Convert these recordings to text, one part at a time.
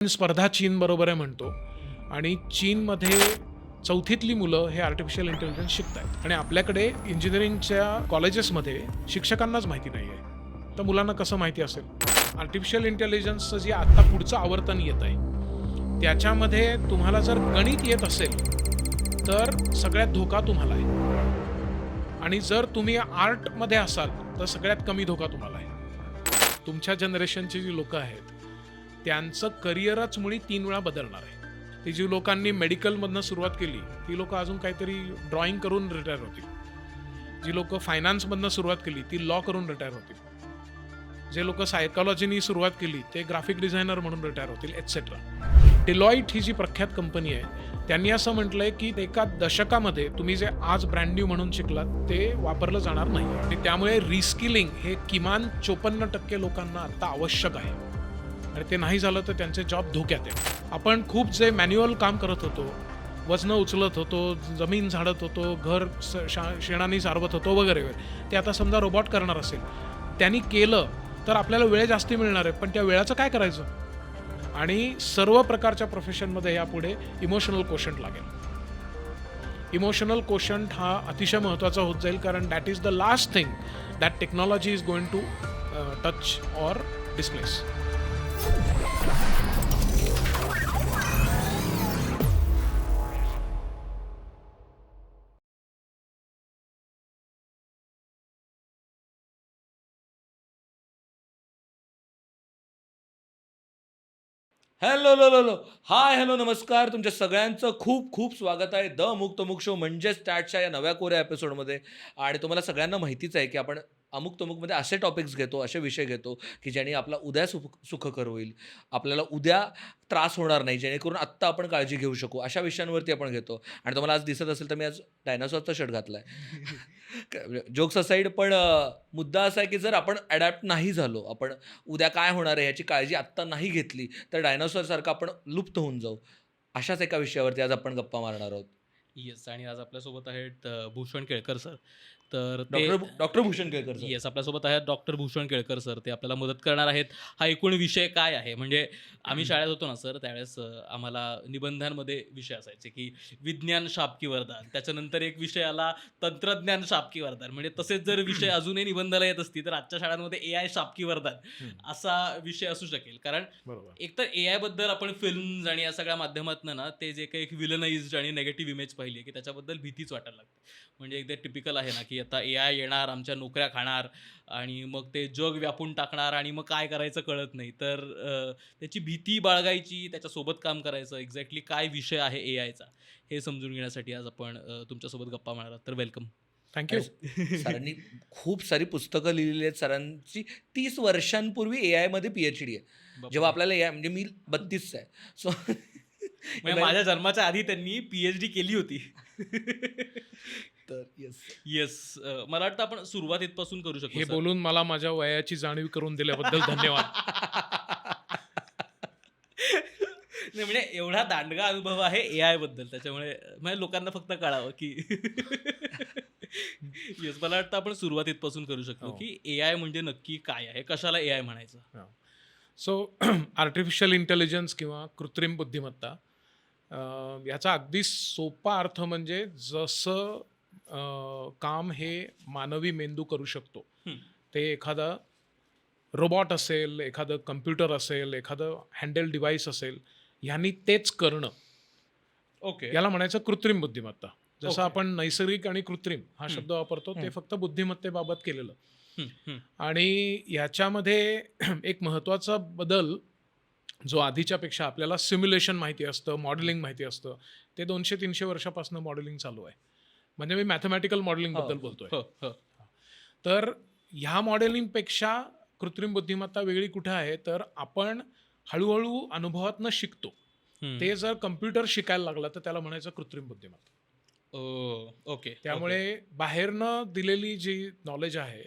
स्पर्धा चीन बरोबर आहे म्हणतो आणि चीनमध्ये चौथीतली मुलं हे आर्टिफिशियल इंटेलिजन्स शिकत आहेत आणि आपल्याकडे इंजिनिअरिंगच्या कॉलेजेसमध्ये शिक्षकांनाच माहिती नाही आहे. तर मुलांना कसं माहिती असेल? आर्टिफिशियल इंटेलिजन्सचं जे आत्ता पुढचं आवर्तन येत आहे त्याच्यामध्ये तुम्हाला जर गणित येत असेल तर सगळ्यात धोका तुम्हाला आहे आणि जर तुम्ही आर्टमध्ये असाल तर सगळ्यात कमी धोका तुम्हाला आहे. तुमच्या जनरेशनची जी लोकं आहेत त्यांचं करिअरच मुळी 3 वेळा बदलणार आहे. ती जी लोकांनी मेडिकलमधनं सुरुवात केली ती लोकं अजून काहीतरी ड्रॉइंग करून रिटायर होतील. जी लोकं फायनान्समधनं सुरुवात केली ती लॉ करून रिटायर होतील. जे लोक सायकॉलॉजीनी सुरुवात केली ते ग्राफिक डिझायनर म्हणून रिटायर होतील एटसेट्रा. डिलॉईट ही जी प्रख्यात कंपनी आहे त्यांनी असं म्हटलंय की एका दशकामध्ये तुम्ही जे आज ब्रँड न्यू म्हणून शिकलात ते वापरलं जाणार नाही आणि त्यामुळे रिस्किलिंग हे किमान 54% लोकांना आता आवश्यक आहे आणि ते नाही झालं तर त्यांचे जॉब धोक्यात आहे. आपण खूप जे मॅन्युअल काम करत होतो, वजनं उचलत होतो, जमीन झाडत होतो, घर शेणाने सारवत होतो वगैरे, ते आता समजा रोबॉट करणार असेल, त्यांनी केलं तर आपल्याला वेळ जास्ती मिळणार आहे, पण त्या वेळाचं काय करायचं? आणि सर्व प्रकारच्या प्रोफेशनमध्ये यापुढे इमोशनल कोशंट लागेल. इमोशनल कोशंट हा अतिशय महत्त्वाचा होत जाईल कारण that is the last thing that technology is going to touch or displace. Hello, लो, लो, लो. हाय, हॅलो, नमस्कार. तुमच्या सगळ्यांचं खूप खूप स्वागत आहे द मुक तमुक शो म्हणजेच टॅटच्या या नव्या कोऱ्या एपिसोडमध्ये. आणि तुम्हाला सगळ्यांना माहितीच आहे की आपण अमुक तमुकमध्ये असे टॉपिक्स घेतो, असे विषय घेतो की ज्याने आपला उद्या सुखकर होईल, आपल्याला उद्या त्रास होणार नाही, जेणेकरून आत्ता आपण काळजी घेऊ शकू, अशा विषयांवरती आपण घेतो. आणि तुम्हाला आज दिसत असेल तर मी आज डायनासॉरचा शर्ट घातला आहे. जोक्स असाईड, पण मुद्दा असा आहे की जर आपण अडॅप्ट नाही झालो, आपण उद्या काय होणार आहे ह्याची काळजी आत्ता नाही घेतली तर डायनोसॉरसारखं आपण लुप्त होऊन जाऊ. अशाच एका विषयावरती आज आपण गप्पा मारणार आहोत. येस. आणि आज आपल्यासोबत आहेत भूषण केळकर सर. तर ते doctor Bhushan Kelkar sir. Yes, आपल्यासोबत आहेत डॉक्टर भूषण केळकर सर. ते आपल्याला मदत करणार आहेत. हा एकूण विषय काय आहे, म्हणजे आम्ही शाळेत होतो ना सर, त्यावेळेस आम्हाला निबंधांमध्ये विषय असायचे की विज्ञान शापकी वरदान, त्याच्यानंतर एक विषय आला तंत्रज्ञान शापकी वरदान. म्हणजे तसेच जर विषय अजूनही निबंधाला येत असतील तर आजच्या शाळांमध्ये AI शापकी वरदान असा विषय असू शकेल. कारण बरोबर. एकतर AI बद्दल आपण फिल्म्स आणि या सगळ्या माध्यमातून ना ते जे काही एक विलनाइज्ड आणि नेगेटिव्ह इमेज पाहिली आहे की त्याच्याबद्दल भीतीच वाटायला लागते. म्हणजे एकदा टिपिकल आहे ना की आता AI येणार, आमच्या नोकऱ्या खाणार आणि मग ते जग व्यापून टाकणार आणि मग काय करायचं कळत नाही. तर त्याची भीती बाळगायची, त्याच्यासोबत काम करायचं, एक्झॅक्टली काय विषय आहे AIचा हे समजून घेण्यासाठी आज आपण तुमच्यासोबत गप्पा मारणार. तर वेलकम. थँक्यू. सरांनी खूप सारी पुस्तकं लिहिलेली आहेत. सरांची 30 वर्षांपूर्वी AI मध्ये PhD आहे. जेव्हा आपल्याला AI म्हणजे मी 32चा आहे. सो म्हणजे माझ्या जन्माच्या आधी त्यांनी PhD केली होती. तर येस. येस. मला वाटतं आपण सुरुवात इथपासून करू शकतो हे सर. बोलून मला माझ्या वयाची जाणीव करून दिल्याबद्दल धन्यवाद. नाही, म्हणजे एवढा दांडगा अनुभव आहे AI बद्दल, त्याच्यामुळे म्हणजे लोकांना फक्त कळावं की येस, मला वाटतं आपण सुरुवात इथपासून करू शकतो हो. की AI म्हणजे नक्की काय आहे, कशाला AI म्हणायचं. सो आर्टिफिशियल इंटेलिजन्स किंवा कृत्रिम बुद्धिमत्ता याचा अगदी सोपा अर्थ म्हणजे जसं काम हे मानवी मेंदू करू शकतो, हं. ते एखादा रोबॉट असेल, एखादं कम्प्युटर असेल, एखादं हँडल डिव्हाइस असेल, ह्यांनी तेच करणं ओके. याला म्हणायचं कृत्रिम बुद्धिमत्ता. जसं ओके. आपण नैसर्गिक आणि कृत्रिम हा हं. शब्द वापरतो ते फक्त बुद्धिमत्तेबाबत केलेलं. हं, हं. आणि याच्यामध्ये एक महत्त्वाचा बदल जो आधीच्यापेक्षा आपल्याला सिम्युलेशन माहिती असतं, मॉडेलिंग माहिती असतं, ते 200-300 वर्षापासून मॉडेलिंग चालू आहे. म्हणजे मी मॅथमॅटिकल मॉडेलिंगबद्दल बोलतोय. हो, हो. तर ह्या मॉडेलिंगपेक्षा कृत्रिम बुद्धिमत्ता वेगळी कुठे आहे, तर आपण हळूहळू अनुभवातनं शिकतो. हं. ते जर कम्प्युटर शिकायला लागला तर त्याला म्हणायचं कृत्रिम बुद्धिमत्ता. ओके. त्यामुळे बाहेरनं दिलेली जी नॉलेज आहे,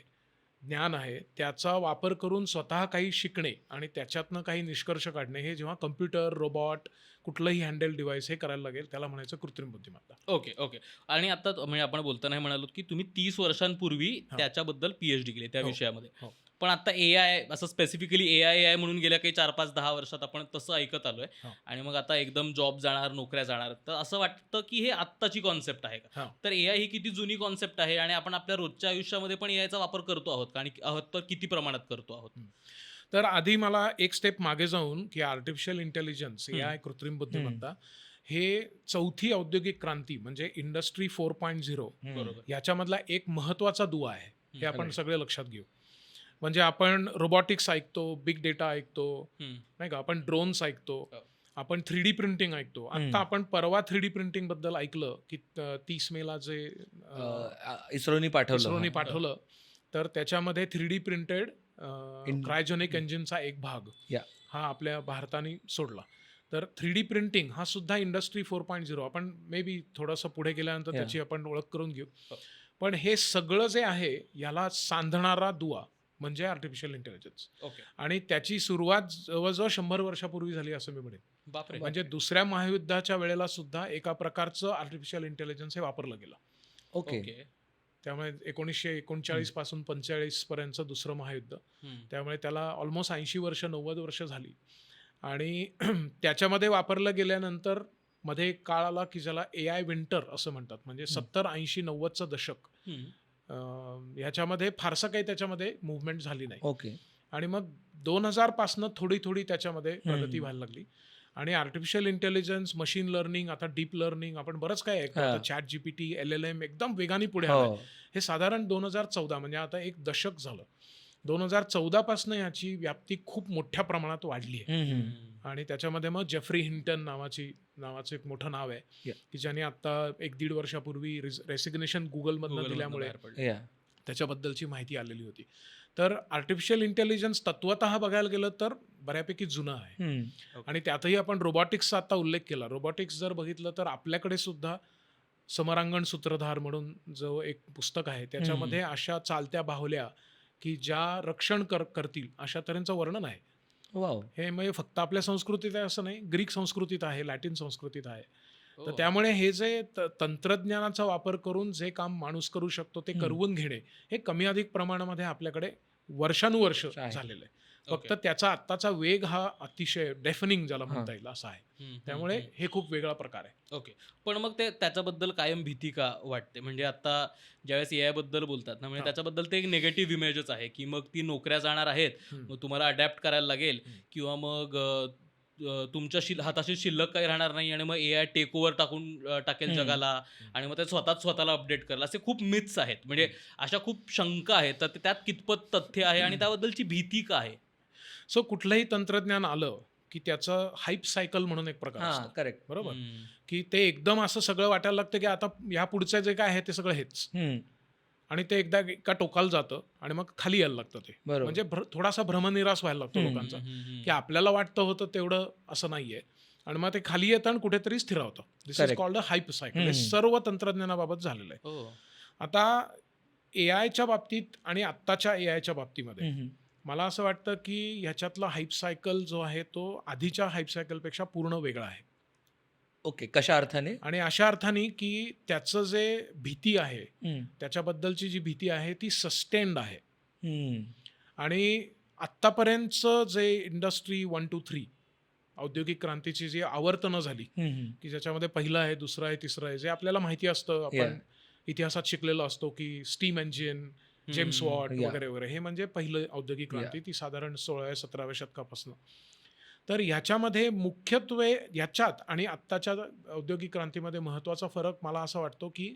ज्ञान आहे, त्याचा वापर करून स्वतः काही शिकणे आणि त्याच्यातनं काही निष्कर्ष काढणे हे जेव्हा कम्प्युटर, रोबॉट, कुठलंही हँडल डिव्हाइस हे करायला लागेल त्याला म्हणायचं कृत्रिम बुद्धिमत्ता. ओके. आणि आता म्हणजे आपण बोलताना हे म्हणालो की तुम्ही 30 वर्षांपूर्वी हां. त्याच्याबद्दल PhD केली त्या हो, विषयामध्ये. हो. पण आता AI असं स्पेसिफिकली AI म्हणून गेल्या काही 4-5-10 वर्षात आपण तसं ऐकत आलोय. हो. आणि मग आता एकदम जॉब जाणार, नोकऱ्या जाणार. तर असं वाटतं की हे आत्ताची कॉन्सेप्ट आहे का? हो. तर AI ही किती जुनी कॉन्सेप्ट आहे आणि आपण आपल्या रोजच्या आयुष्यामध्ये पण AIचा वापर करतो आहोत का? आणि आहोत तर किती प्रमाणात करतो आहोत? तर आधी मला एक स्टेप मागे जाऊन की आर्टिफिशियल इंटेलिजन्स AI कृत्रिम बुद्धिमत्ता हे चौथी औद्योगिक क्रांती म्हणजे इंडस्ट्री 4.0 बरोबर. याच्यामधला एक महत्त्वाचा दुवा आहे हे आपण Correct. सगळे लक्षात घेऊ. म्हणजे आपण रोबोटिक्स ऐकतो, बिग डेटा ऐकतो, हम्म. नाही का, आपण ड्रोन्स ऐकतो, हो. आपण 3D प्रिंटिंग ऐकतो. आता आपण परवा 3D प्रिंटिंग बद्दल ऐकलं की 30 मेला जे इस्रोनी पाठवलं. इस्रोनी हा. पाठवलं तर त्याच्यामध्ये 3D प्रिंटेड क्रायोजेनिक इंजिनचा एक भाग Yeah. हा आपल्या भारताने सोडला. तर 3D प्रिंटिंग हा सुद्धा इंडस्ट्री 4.0 आपण मे बी थोडंसं पुढे गेल्यानंतर Yeah. त्याची आपण ओळख करून घेऊ. हो. पण हे सगळं जे आहे याला सांधणारा दुवा म्हणजे आर्टिफिशियल इंटेलिजन्स ओके. आणि त्याची सुरुवात जवळजवळ 100 वर्षापूर्वी झाली असं मी म्हणेन. बापरे. म्हणजे दुसऱ्या महायुद्धाच्या वेळेला सुद्धा एका प्रकारचं आर्टिफिशियल इंटेलिजन्स हे वापरलं गेलं. ओके. ओके. त्यामुळे 1939 पासून 45 पर्यंतचं दुसरं महायुद्ध. हम्म. त्यामुळे त्याला ऑलमोस्ट 80 वर्ष 90 वर्ष झाली आणि त्याच्यामध्ये वापरलं गेल्यानंतर मध्ये एक काळ आला की ज्याला AI विंटर असं म्हणतात. म्हणजे 70, 80, 90चं दशक हम्म. ह्याच्यामध्ये फारसं काही त्याच्यामध्ये मुवमेंट झाली नाही ओके. आणि मग 2000 पासनं थोडी थोडी त्याच्यामध्ये प्रगती व्हायला लागली आणि आर्टिफिशियल इंटेलिजन्स, मशीन लर्निंग, आता डीप लर्निंग आपण बरंच काय ऐकतो. हा. आता ChatGPT, LLM एकदम वेगाने पुढे आलं. हो. हे साधारण 2014 म्हणजे आता एक दशक झालं. 2014 पासून याची व्याप्ती खूप मोठ्या प्रमाणात वाढली आहे आणि त्याच्यामध्ये मग जेफ्री हिंटन नावाचं एक मोठं नाव आहे Yeah. की ज्याने आता 1-1.5 वर्षापूर्वी रेसिग्नेशन गुगलमधनं Google दिल्यामुळे मधनं बाहेर पडलं. Yeah. त्याच्याबद्दलची माहिती आलेली होती. तर आर्टिफिशियल इंटेलिजन्स तत्वतः बघायला गेलं तर बऱ्यापैकी जुनं आहे आणि त्यातही आपण रोबॉटिक्सचा आता उल्लेख केला. रोबॉटिक्स जर बघितलं तर आपल्याकडे सुद्धा समरांगण सूत्रधार म्हणून जो एक पुस्तक आहे त्याच्यामध्ये अशा चालत्या बाहुल्या की ज्या रक्षण करतील अशा तऱ्हेचं वर्णन आहे. वाव. हे म्हणजे फक्त आपल्या संस्कृतीत आहे असं नाही, ग्रीक संस्कृतीत आहे, लॅटिन संस्कृतीत आहे. तर हो. त्यामुळे हे जे तंत्रज्ञानाचा वापर करून जे काम माणूस करू शकतो ते करवून घेणे हे कमी अधिक प्रमाणामध्ये आपल्याकडे वर्षानुवर्ष आहे. झालेलं आहे. ओके. फक्त त्याचा आत्ताचा वेग हा अतिशय डेफनिंग ज्याला म्हणता हां. येईल असा आहे. हम्म. त्यामुळे हे खूप वेगळा प्रकार आहे. ओके. पण मग ते त्याच्याबद्दल कायम भीती का वाटते? म्हणजे आता ज्यावेळेस AI बद्दल बोलतात ना, म्हणजे हा. त्याच्याबद्दल ते एक निगेटिव्ह इमेजच आहे की मग ती नोकऱ्या जाणार आहेत, मग तुम्हाला अडॅप्ट करायला लागेल किंवा मग तुमच्या हाताशी शिल्लक काही राहणार नाही आणि मग AI टेक ओव्हर टाकेल जगाला आणि मग ते स्वतःला अपडेट करेल. असे खूप मिथ्स आहेत. म्हणजे अशा खूप शंका आहेत. तर त्यात कितपत तथ्य आहे आणि त्याबद्दलची भीती का आहे? सो कुठलंही तंत्रज्ञान आलं की त्याचं हाईप सायकल म्हणून एक प्रकार हा, असतो. करेक्ट. बरोबर हम्म. की ते एकदम असं सगळं वाटायला लागतं की आता या पुढचं जे काय आहे ते सगळं हेच आणि ते एकदा एका टोकाला जातं आणि मग खाली यायला लागतं ते. बरोबर. म्हणजे थोडासा भ्रमनिरास व्हायला लागतो लोकांचा की आपल्याला वाटतं होतं तेवढं असं नाहीये आणि मग ते खाली येतं आणि कुठेतरी स्थिरावतं. This is Correct. Called a hype cycle. हे सर्व तंत्रज्ञानाबाबत झालेलं आहे. हो. आता AIच्या बाबतीत आणि आत्ताच्या AIच्या बाबतीमध्ये मला असं वाटतं की ह्याच्यातला हाईप सायकल जो आहे तो आधीच्या हाईप सायकलपेक्षा पूर्ण वेगळा आहे ओके. कशा अर्थाने? आणि अशा अर्थाने की त्याचं जे भीती आहे त्याच्याबद्दलची जी भीती आहे ती सस्टेन्ड आहे आणि आत्तापर्यंतचं जे इंडस्ट्री 1, 2, 3 औद्योगिक क्रांतीची जी आवर्तनं झाली की ज्याच्यामध्ये पहिलं आहे, दुसरं आहे, तिसरं आहे, जे आपल्याला माहिती असतं, आपण इतिहासात शिकलेलो असतो की steam engine, James Watt Yeah. वगैरे वगैरे, हे म्हणजे पहिलं औद्योगिक क्रांती. ती साधारण 16व्या-17व्या शतकापासून. तर ह्याच्यामध्ये मुख्यत्वे ह्याच्यात आणि आत्ताच्या औद्योगिक क्रांतीमध्ये महत्त्वाचा फरक मला असा वाटतो की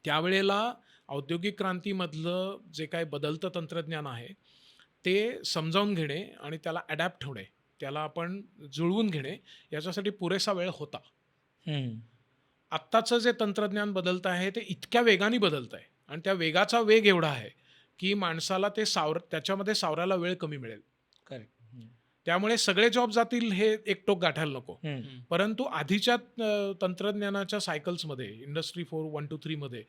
त्यावेळेला औद्योगिक क्रांतीमधलं जे काय बदलतं तंत्रज्ञान आहे ते समजावून घेणे आणि त्याला अडॅप्ट होणे, त्याला आपण जुळवून घेणे याच्यासाठी पुरेसा वेळ होता. आत्ताचं जे तंत्रज्ञान बदलत आहे ते इतक्या वेगाने बदलत आहे आणि त्या वेगाचा वेग एवढा आहे की माणसाला ते त्याच्यामध्ये सावरायला वेळ कमी मिळेल. करेक्ट. त्यामुळे सगळे जॉब जातील हे एकटोक गाठायला नको. परंतु आधीच्या तंत्रज्ञानाच्या सायकल्समध्ये इंडस्ट्री 4, 1, 2, 3 मध्ये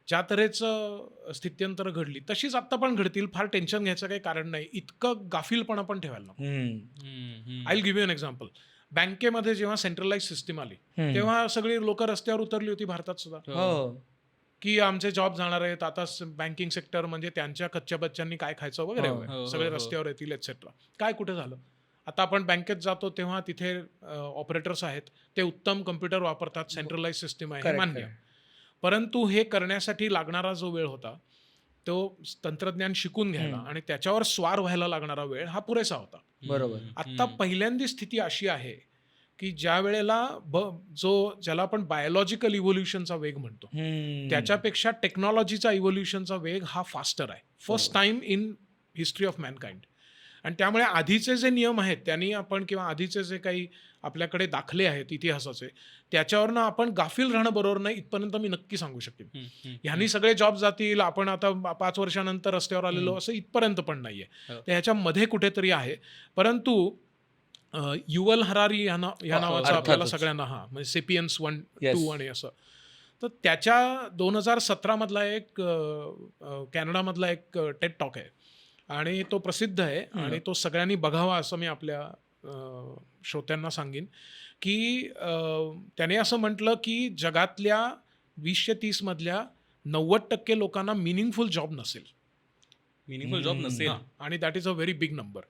ज्या तऱ्हेचं स्थित्यंतर घडली तशीच आत्ता पण घडतील. फार टेन्शन घ्यायचं काही कारण नाही. इतकं गाफीलपणा पण ठेवायला नको. I will give you an example. बँकेमध्ये जेव्हा सेंट्रलाइज सिस्टीम आली तेव्हा सगळी लोक रस्त्यावर उतरली होती भारतात सुद्धा हो. की आमचे जॉब जाणार आहेत, आता बँकिंग सेक्टर म्हणजे त्यांच्या कच्च्या बच्च्यांनी काय खायचं वगैरे हो. वगैरे. हो, सगळे हो, हो. रस्त्यावर येतील एक्सेट्रा. काय कुठे झालं? आता आपण बँकेत जातो तेव्हा तिथे ऑपरेटर्स आहेत, ते उत्तम कम्प्युटर वापरतात, सेंट्रलाइज सिस्टीम आहे, हे Correct, मान्य. परंतु हे करण्यासाठी लागणारा जो वेळ होता तो तंत्रज्ञान शिकून घ्यायला आणि त्याच्यावर स्वार व्हायला लागणारा वेळ हा पुरेसा होता. बरोबर. आत्ता पहिल्यांदी स्थिती अशी आहे की ज्या वेळेला ज्याला आपण बायोलॉजिकल इव्होल्युशनचा वेग म्हणतो, त्याच्यापेक्षा टेक्नॉलॉजीचा इव्होल्युशनचा वेग हा फास्टर आहे. First time in history of Mankind. आणि त्यामुळे आधीचे जे नियम आहेत त्यांनी आपण, किंवा आधीचे जे काही आपल्याकडे दाखले आहेत इतिहासाचे, त्याच्यावरनं आपण गाफील राहणं बरोबर नाही, इथपर्यंत मी नक्की सांगू शकेन. ह्यांनी सगळे जॉब जातील, आपण आता 5 वर्षानंतर रस्त्यावर आलेलो, असं इथपर्यंत पण नाहीये. हो. तर ह्याच्यामध्ये कुठेतरी आहे. परंतु युवल हरारी ह्या नावाचा आपल्याला अर्थातच. सगळ्यांना, म्हणजे सेपियन्स 1, Yes. 2 आणि असं, तर त्याच्या 2017 मधला एक कॅनडामधला एक टेड टॉक आहे आणि तो प्रसिद्ध आहे आणि तो सगळ्यांनी बघावा असं मी आपल्या श्रोत्यांना सांगेन की त्याने असं म्हटलं की जगातल्या 2030 मधल्या 90% लोकांना मिनिंगफुल जॉब नसेल. मिनिंगफुल जॉब नसेल. हां, आणि that is a very big number.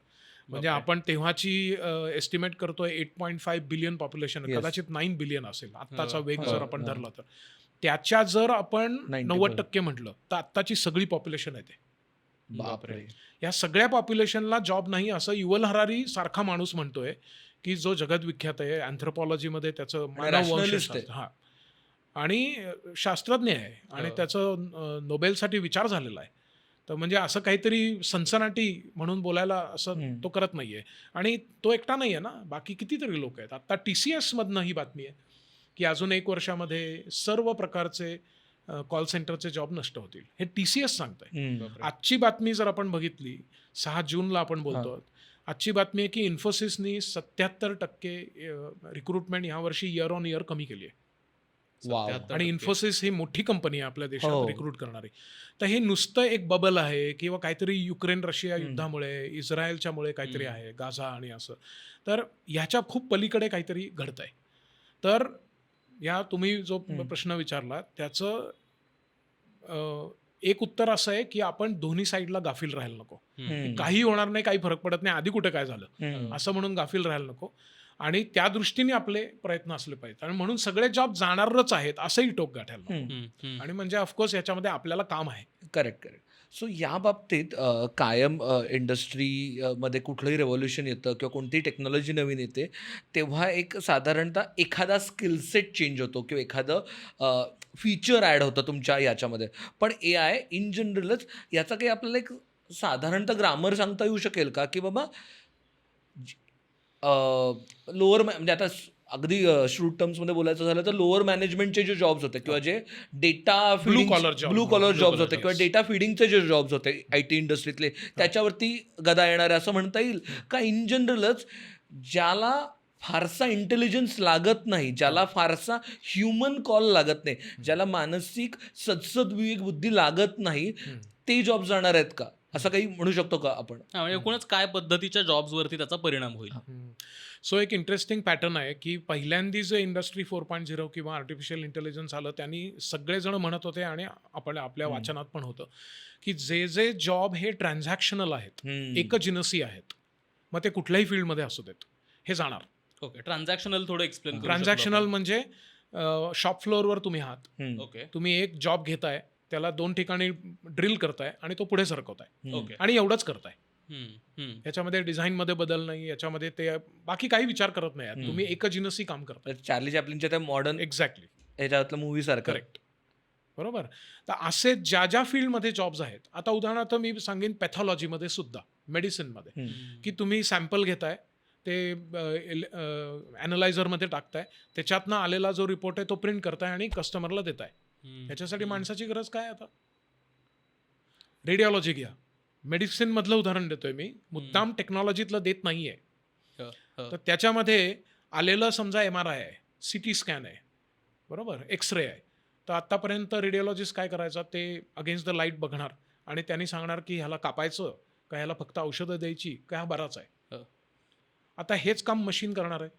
म्हणजे बापरे. आपण तेव्हाची एस्टिमेट करतोय 8.5 बिलियन पॉप्युलेशन, Yes. कदाचित 9 बिलियन असेल आत्ताचा वेग हो, जर आपण हो. धरला तर. त्याच्या जर आपण 90% 90% म्हटलं तर आत्ताची सगळी पॉप्युलेशन येते. बापरे. या सगळ्या पॉप्युलेशनला जॉब नाही असं युवल हरारी सारखा माणूस म्हणतोय की जो जगद्विख्यात आहे अँथ्रोपॉलॉजीमध्ये, त्याचं rationalist आहे. हां, आणि शास्त्रज्ञ आहे आणि हो. त्याचं नोबेलसाठी विचार झालेला आहे. तर म्हणजे असं काहीतरी सनसनाटी म्हणून बोलायला असं तो करत नाहीये. आणि तो एकटा नाहीये ना, बाकी कितीतरी लोक आहेत. आता TCS मधनं ही बातमी आहे की अजून 1 वर्षामध्ये सर्व प्रकारचे कॉल सेंटरचे जॉब नष्ट होतील. हे TCS सांगतंय. बापरे. आजची बातमी जर आपण बघितली, 6 जूनला आपण बोलतो, आजची बातमी आहे की इन्फोसिसनी 77% रिक्रुटमेंट ह्या वर्षी इयर ऑन इयर कमी केली आहे. वाव. 77% आणि इन्फोसिस ही मोठी कंपनी आहे आपल्या देशात हो. रिक्रूट करणारी. तर हे नुसतं एक बबल आहे किंवा काहीतरी युक्रेन रशिया युद्धामुळे, इस्रायलच्यामुळे काहीतरी आहे, गाझा आणि असं, तर ह्याच्या खूप पलीकडे काहीतरी घडतंय. तर या तुम्ही जो प्रश्न विचारला त्याचं एक उत्तर असं आहे की आपण दोन्ही साईडला गाफील राहायला नको. काही होणार नाही, काही फरक पडत नाही, आधी कुठे काय झालं असं म्हणून गाफील राहायला नको. आणि त्या दृष्टीने आपले प्रयत्न असले पाहिजेत. आणि म्हणून सगळे जॉब जाणारच आहेत असंही टोक गाठायला नको. आणि म्हणजे ऑफकोर्स याच्यामध्ये आपल्याला काम आहे. करेक्ट. सो या बाबतीत कायम इंडस्ट्रीमध्ये कुठलंही रेव्होल्युशन येतं किंवा कोणतीही टेक्नॉलॉजी नवीन येते तेव्हा एक साधारणतः एखादा स्किलसेट चेंज होतो किंवा एखादं फीचर ॲड होतं तुमच्या याच्यामध्ये. पण AI इन जनरलच याचा काही आपल्याला एक साधारणतः ग्रामर सांगता येऊ शकेल का की बाबा लोअर म्हणजे आता अगदी श्रूट टर्म्समध्ये बोलायचं झालं तर लोअर मॅनेजमेंटचे जे जॉब्स होते किंवा जे data Blue collar job. Blue collar Blue jobs collar होते किंवा jobs. डेटा फिडिंगचे जे जॉब्स होते IT इंडस्ट्रीतले त्याच्यावरती गदा येणारे असं म्हणता येईल का इन जनरलच ज्याला फारसा इंटेलिजन्स लागत नाही, ज्याला फारसा ह्युमन कॉल लागत नाही, ज्याला मानसिक सदसद विवेक बुद्धी लागत नाही, ते जॉब जाणार आहेत का, असं काही म्हणू शकतो का आपण? हा, म्हणजे एकूणच काय पद्धतीच्या जॉब्सवरती त्याचा परिणाम होईल. सो एक इंटरेस्टिंग पॅटर्न आहे की पहिल्यांदी जे इंडस्ट्री 4.0 किंवा आर्टिफिशियल इंटेलिजन्स आलं त्यांनी सगळेजण म्हणत होते आणि आपण आपल्या वाचनात पण होतं की जे जॉब हे ट्रान्झॅक्शनल आहेत, एकजिनसी आहेत, मग ते कुठल्याही फील्डमध्ये असू देत, हे जाणार. ओके, ट्रान्झॅक्शनल थोडं एक्सप्लेन ट्रान्झॅक्शनल म्हणजे शॉप फ्लोअरवर तुम्ही आहात, ओके तुम्ही एक जॉब घेताय, त्याला 2 ठिकाणी ड्रिल करताय आणि तो पुढे सरकवताय ओके. आणि एवढंच करताय. हम्म. याच्यामध्ये डिझाईनमध्ये बदल नाही, याच्यामध्ये ते बाकी काही विचार करत नाही आहात. तुम्ही एकजिनसी काम करताय. चार्ली चॅप्लिनच्या त्या मॉडर्न एक्झॅक्टली, ह्याच्यातलं मूवी सारखं. करेक्ट, बरोबर. तर असे ज्या फील्डमध्ये जॉब्स आहेत, आता उदाहरणार्थ मी सांगेन पॅथॉलॉजीमध्ये सुद्धा, मेडिसिनमध्ये, की तुम्ही सॅम्पल घेताय, ते ॲनालायझरमध्ये टाकताय, त्याच्यातनं आलेला जो रिपोर्ट आहे तो प्रिंट करताय आणि कस्टमरला देताय. ह्याच्यासाठी माणसाची गरज काय आता? रेडिओलॉजी घ्या, मेडिसिनमधलं उदाहरण देतोय मी, मुद्दाम टेक्नॉलॉजीतलं देत नाहीये. तर त्याच्यामध्ये आलेलं समजा MRI आहे, CT स्कॅन आहे, बरोबर, एक्सरे आहे. तर आत्तापर्यंत रेडिओलॉजिस्ट काय करायचा, ते अगेन्स्ट द लाईट बघणार आणि त्यांनी सांगणार की ह्याला कापायचं का, ह्याला फक्त औषधं द्यायची का, हा बराच आहे. आता हेच काम मशीन करणार आहे.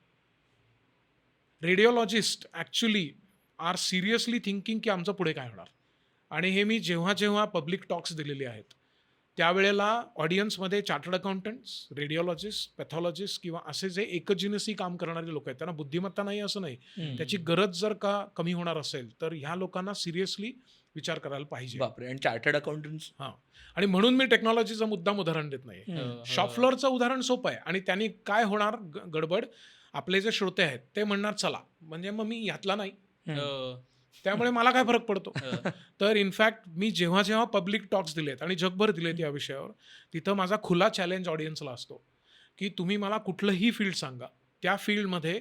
Radiologists actually are seriously thinking की आमचं पुढे काय होणार. आणि हे मी जेव्हा जेव्हा पब्लिक टॉक्स दिलेले आहेत त्यावेळेला ऑडियन्समध्ये चार्टर्ड अकाउंटंट्स, रेडिओलॉजिस्ट, पॅथॉलॉजिस्ट किंवा असे जे एकजिनसी काम करणारे लोक आहेत, त्यांना बुद्धिमत्ता नाही असं नाही, त्याची गरज जर का कमी होणार असेल तर ह्या लोकांना सिरियसली विचार करायला पाहिजे. बापरे. आणि चार्टर्ड अकाउंटंट्स. हां, आणि म्हणून मी टेक्नॉलॉजीचा मुद्दाम उदाहरण देत नाही. शॉप फ्लोअरचं उदाहरण सोपं आहे आणि त्यांनी काय होणार गडबड, आपले जे श्रोते आहेत ते म्हणणार चला, म्हणजे मग मी ह्यातला नाही, त्यामुळे मला काय फरक पडतो. तर इनफॅक्ट मी जेव्हा जेव्हा पब्लिक टॉक्स दिलेत आणि जगभर दिलेत या विषयावर, तिथं माझा खुला चॅलेंज ऑडियन्सला असतो की तुम्ही मला कुठलंही फील्ड सांगा, त्या फील्डमध्ये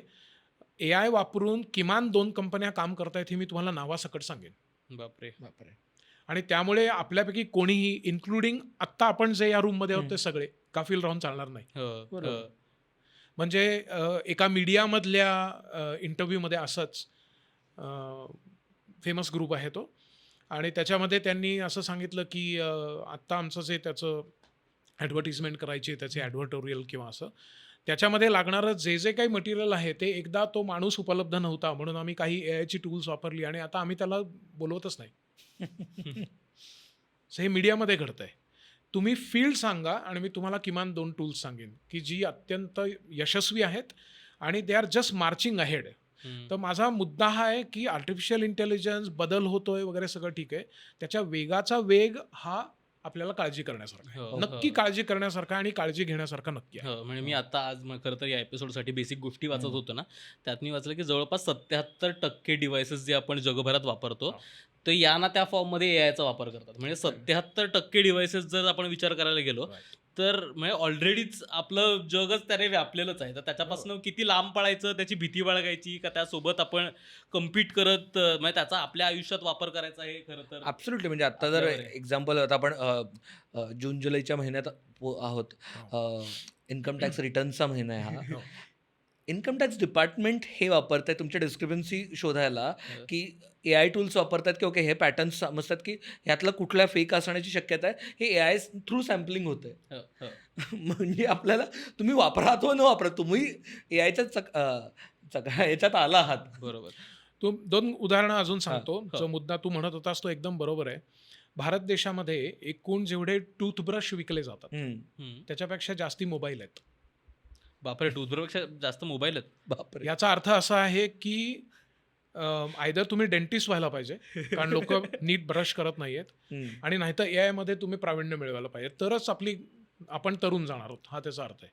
AI वापरून किमान 2 कंपन्या काम करतायत हे मी तुम्हाला नावासकट सांगेन. बापरे. बापरे. आणि त्यामुळे आपल्यापैकी कोणीही, इन्क्लुडिंग आत्ता आपण जे या रूममध्ये आहोत ते सगळे, गाफील राहून चालणार नाही. बरोबर. म्हणजे एका मीडियामधल्या इंटरव्ह्यूमध्ये असंच, फेमस ग्रुप आहे तो, आणि त्याच्यामध्ये त्यांनी असं सांगितलं की आत्ता आमचं जे त्याचं ॲडव्हर्टिजमेंट करायची, त्याचे ॲडव्हर्टोरियल किंवा असं, त्याच्यामध्ये लागणारं जे जे काही मटेरियल आहे ते एकदा तो माणूस उपलब्ध नव्हता म्हणून आम्ही काही AIची टूल्स वापरली आणि आता आम्ही त्याला बोलवतच नाही. So हे मीडियामध्ये घडतं आहे. तुम्ही फील्ड सांगा आणि मी तुम्हाला किमान 2 टूल्स सांगेन की जी अत्यंत यशस्वी आहेत आणि they are just marching ahead. तर माझा मुद्दा हा आहे की आर्टिफिशियल इंटेलिजन्स बदल होतोय वगैरे सगळं ठीक आहे, त्याच्या वेगाचा वेग हा आपल्याला काळजी करण्यासारखा आहे. हो, नक्की काळजी करण्यासारखा आणि काळजी घेण्यासारखा नक्की आहे. हो, म्हणजे मी आता आज खरं तर या एपिसोडसाठी बेसिक गोष्टी वाचत होतो ना, त्यात मी वाचलं की जवळपास 77% डिव्हायसेस जे आपण जगभरात वापरतो हा. तर या ना त्या फॉर्ममध्ये AIचा वापर करतात. म्हणजे 77% डिव्हायसेस जर आपण विचार करायला गेलो तर म्हणजे ऑलरेडीच आपलं जगच त्याने व्यापलेलंच आहे. तर त्याच्यापासून किती लांब पळायचं, त्याची भीती बाळगायची का त्यासोबत आपण कम्पीट करत म्हणजे त्याचा आपल्या आयुष्यात वापर करायचा, हे खरं तर ॲब्सोल्युटली. म्हणजे आता जर आपल्यावर आहे. एक्झाम्पल आता आपण जून जुलैच्या महिन्यात आहोत. इन्कम टॅक्स रिटर्नचा महिना आहे हा. हो. इन्कम टॅक्स डिपार्टमेंट हे वापरत आहे तुमच्या डिस्क्रिपन्सी शोधायला की AI टूल्स वापरतात की ओके हे पॅटर्न्स समजतात की ह्यातलं कुठल्या फेक असण्याची शक्यता आहे, हे AI थ्रू सॅम्पलिंग होतं आहे. हो, हो. म्हणजे आपल्याला तुम्ही वापरा अथवा न वापरा, तुम्ही AIच्या याच्यात आला आहात. बरोबर. तू 2 उदाहरणं अजून सांगतो. हा. जो मुद्दा तू म्हणत होतास तो एकदम बरोबर आहे. भारत देशामध्ये एकूण जेवढे टूथब्रश विकले जातात हम्म. त्याच्यापेक्षा जास्ती मोबाईल आहेत. बापरे, टूथब्रशपेक्षा जास्त मोबाईल आहेत. बापरे. याचा अर्थ असा आहे की आयदर तुम्ही डेंटिस्ट व्हायला पाहिजे कारण लोक नीट ब्रश करत नाहीयेत, आणि नाहीतर AI मध्ये तुम्ही प्रावीण्य मिळवायला पाहिजे, तरच आपण तरुण जाणार आहोत, हा त्याचा अर्थ आहे.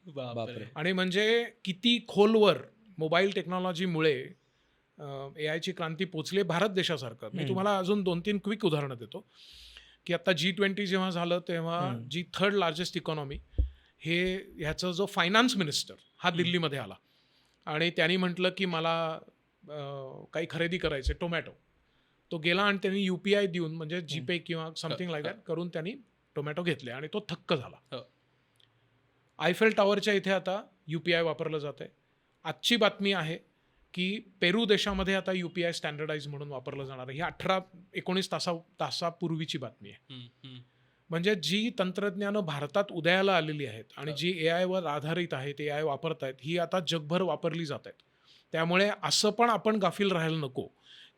बापरे. आणि म्हणजे किती खोलवर मोबाईल टेक्नॉलॉजीमुळे AIची क्रांती पोचली भारत देशासारखं. मी तुम्हाला अजून 2-3 क्विक उदाहरणं देतो की आता G20 जेव्हा झालं तेव्हा जी 3rd लार्जेस्ट इकॉनॉमी, हे ह्याचा जो फायनान्स मिनिस्टर हा दिल्लीमध्ये आला आणि त्यांनी म्हटलं की मला काही खरेदी करायचे, टोमॅटो. तो गेला आणि त्यांनी UPI देऊन, म्हणजे जीपे किंवा समथिंग लाईक दॅट करून त्यांनी टोमॅटो घेतले आणि तो थक्क झाला. हो. आयफेल टॉवरच्या इथे आता UPI वापरलं जात आहे. आजची बातमी आहे की पेरू देशामध्ये आता UPI स्टँडर्डाइज म्हणून वापरलं जाणार आहे. ही 18-19 तासापूर्वीची बातमी आहे. म्हणजे जी तंत्रज्ञानं भारतात उदयाला आलेली आहेत आणि जी AI वर आधारित आहेत, AI वापरत आहेत, ही आता जगभर वापरली जात आहेत. त्यामुळे असं पण आपण गाफील राहायला नको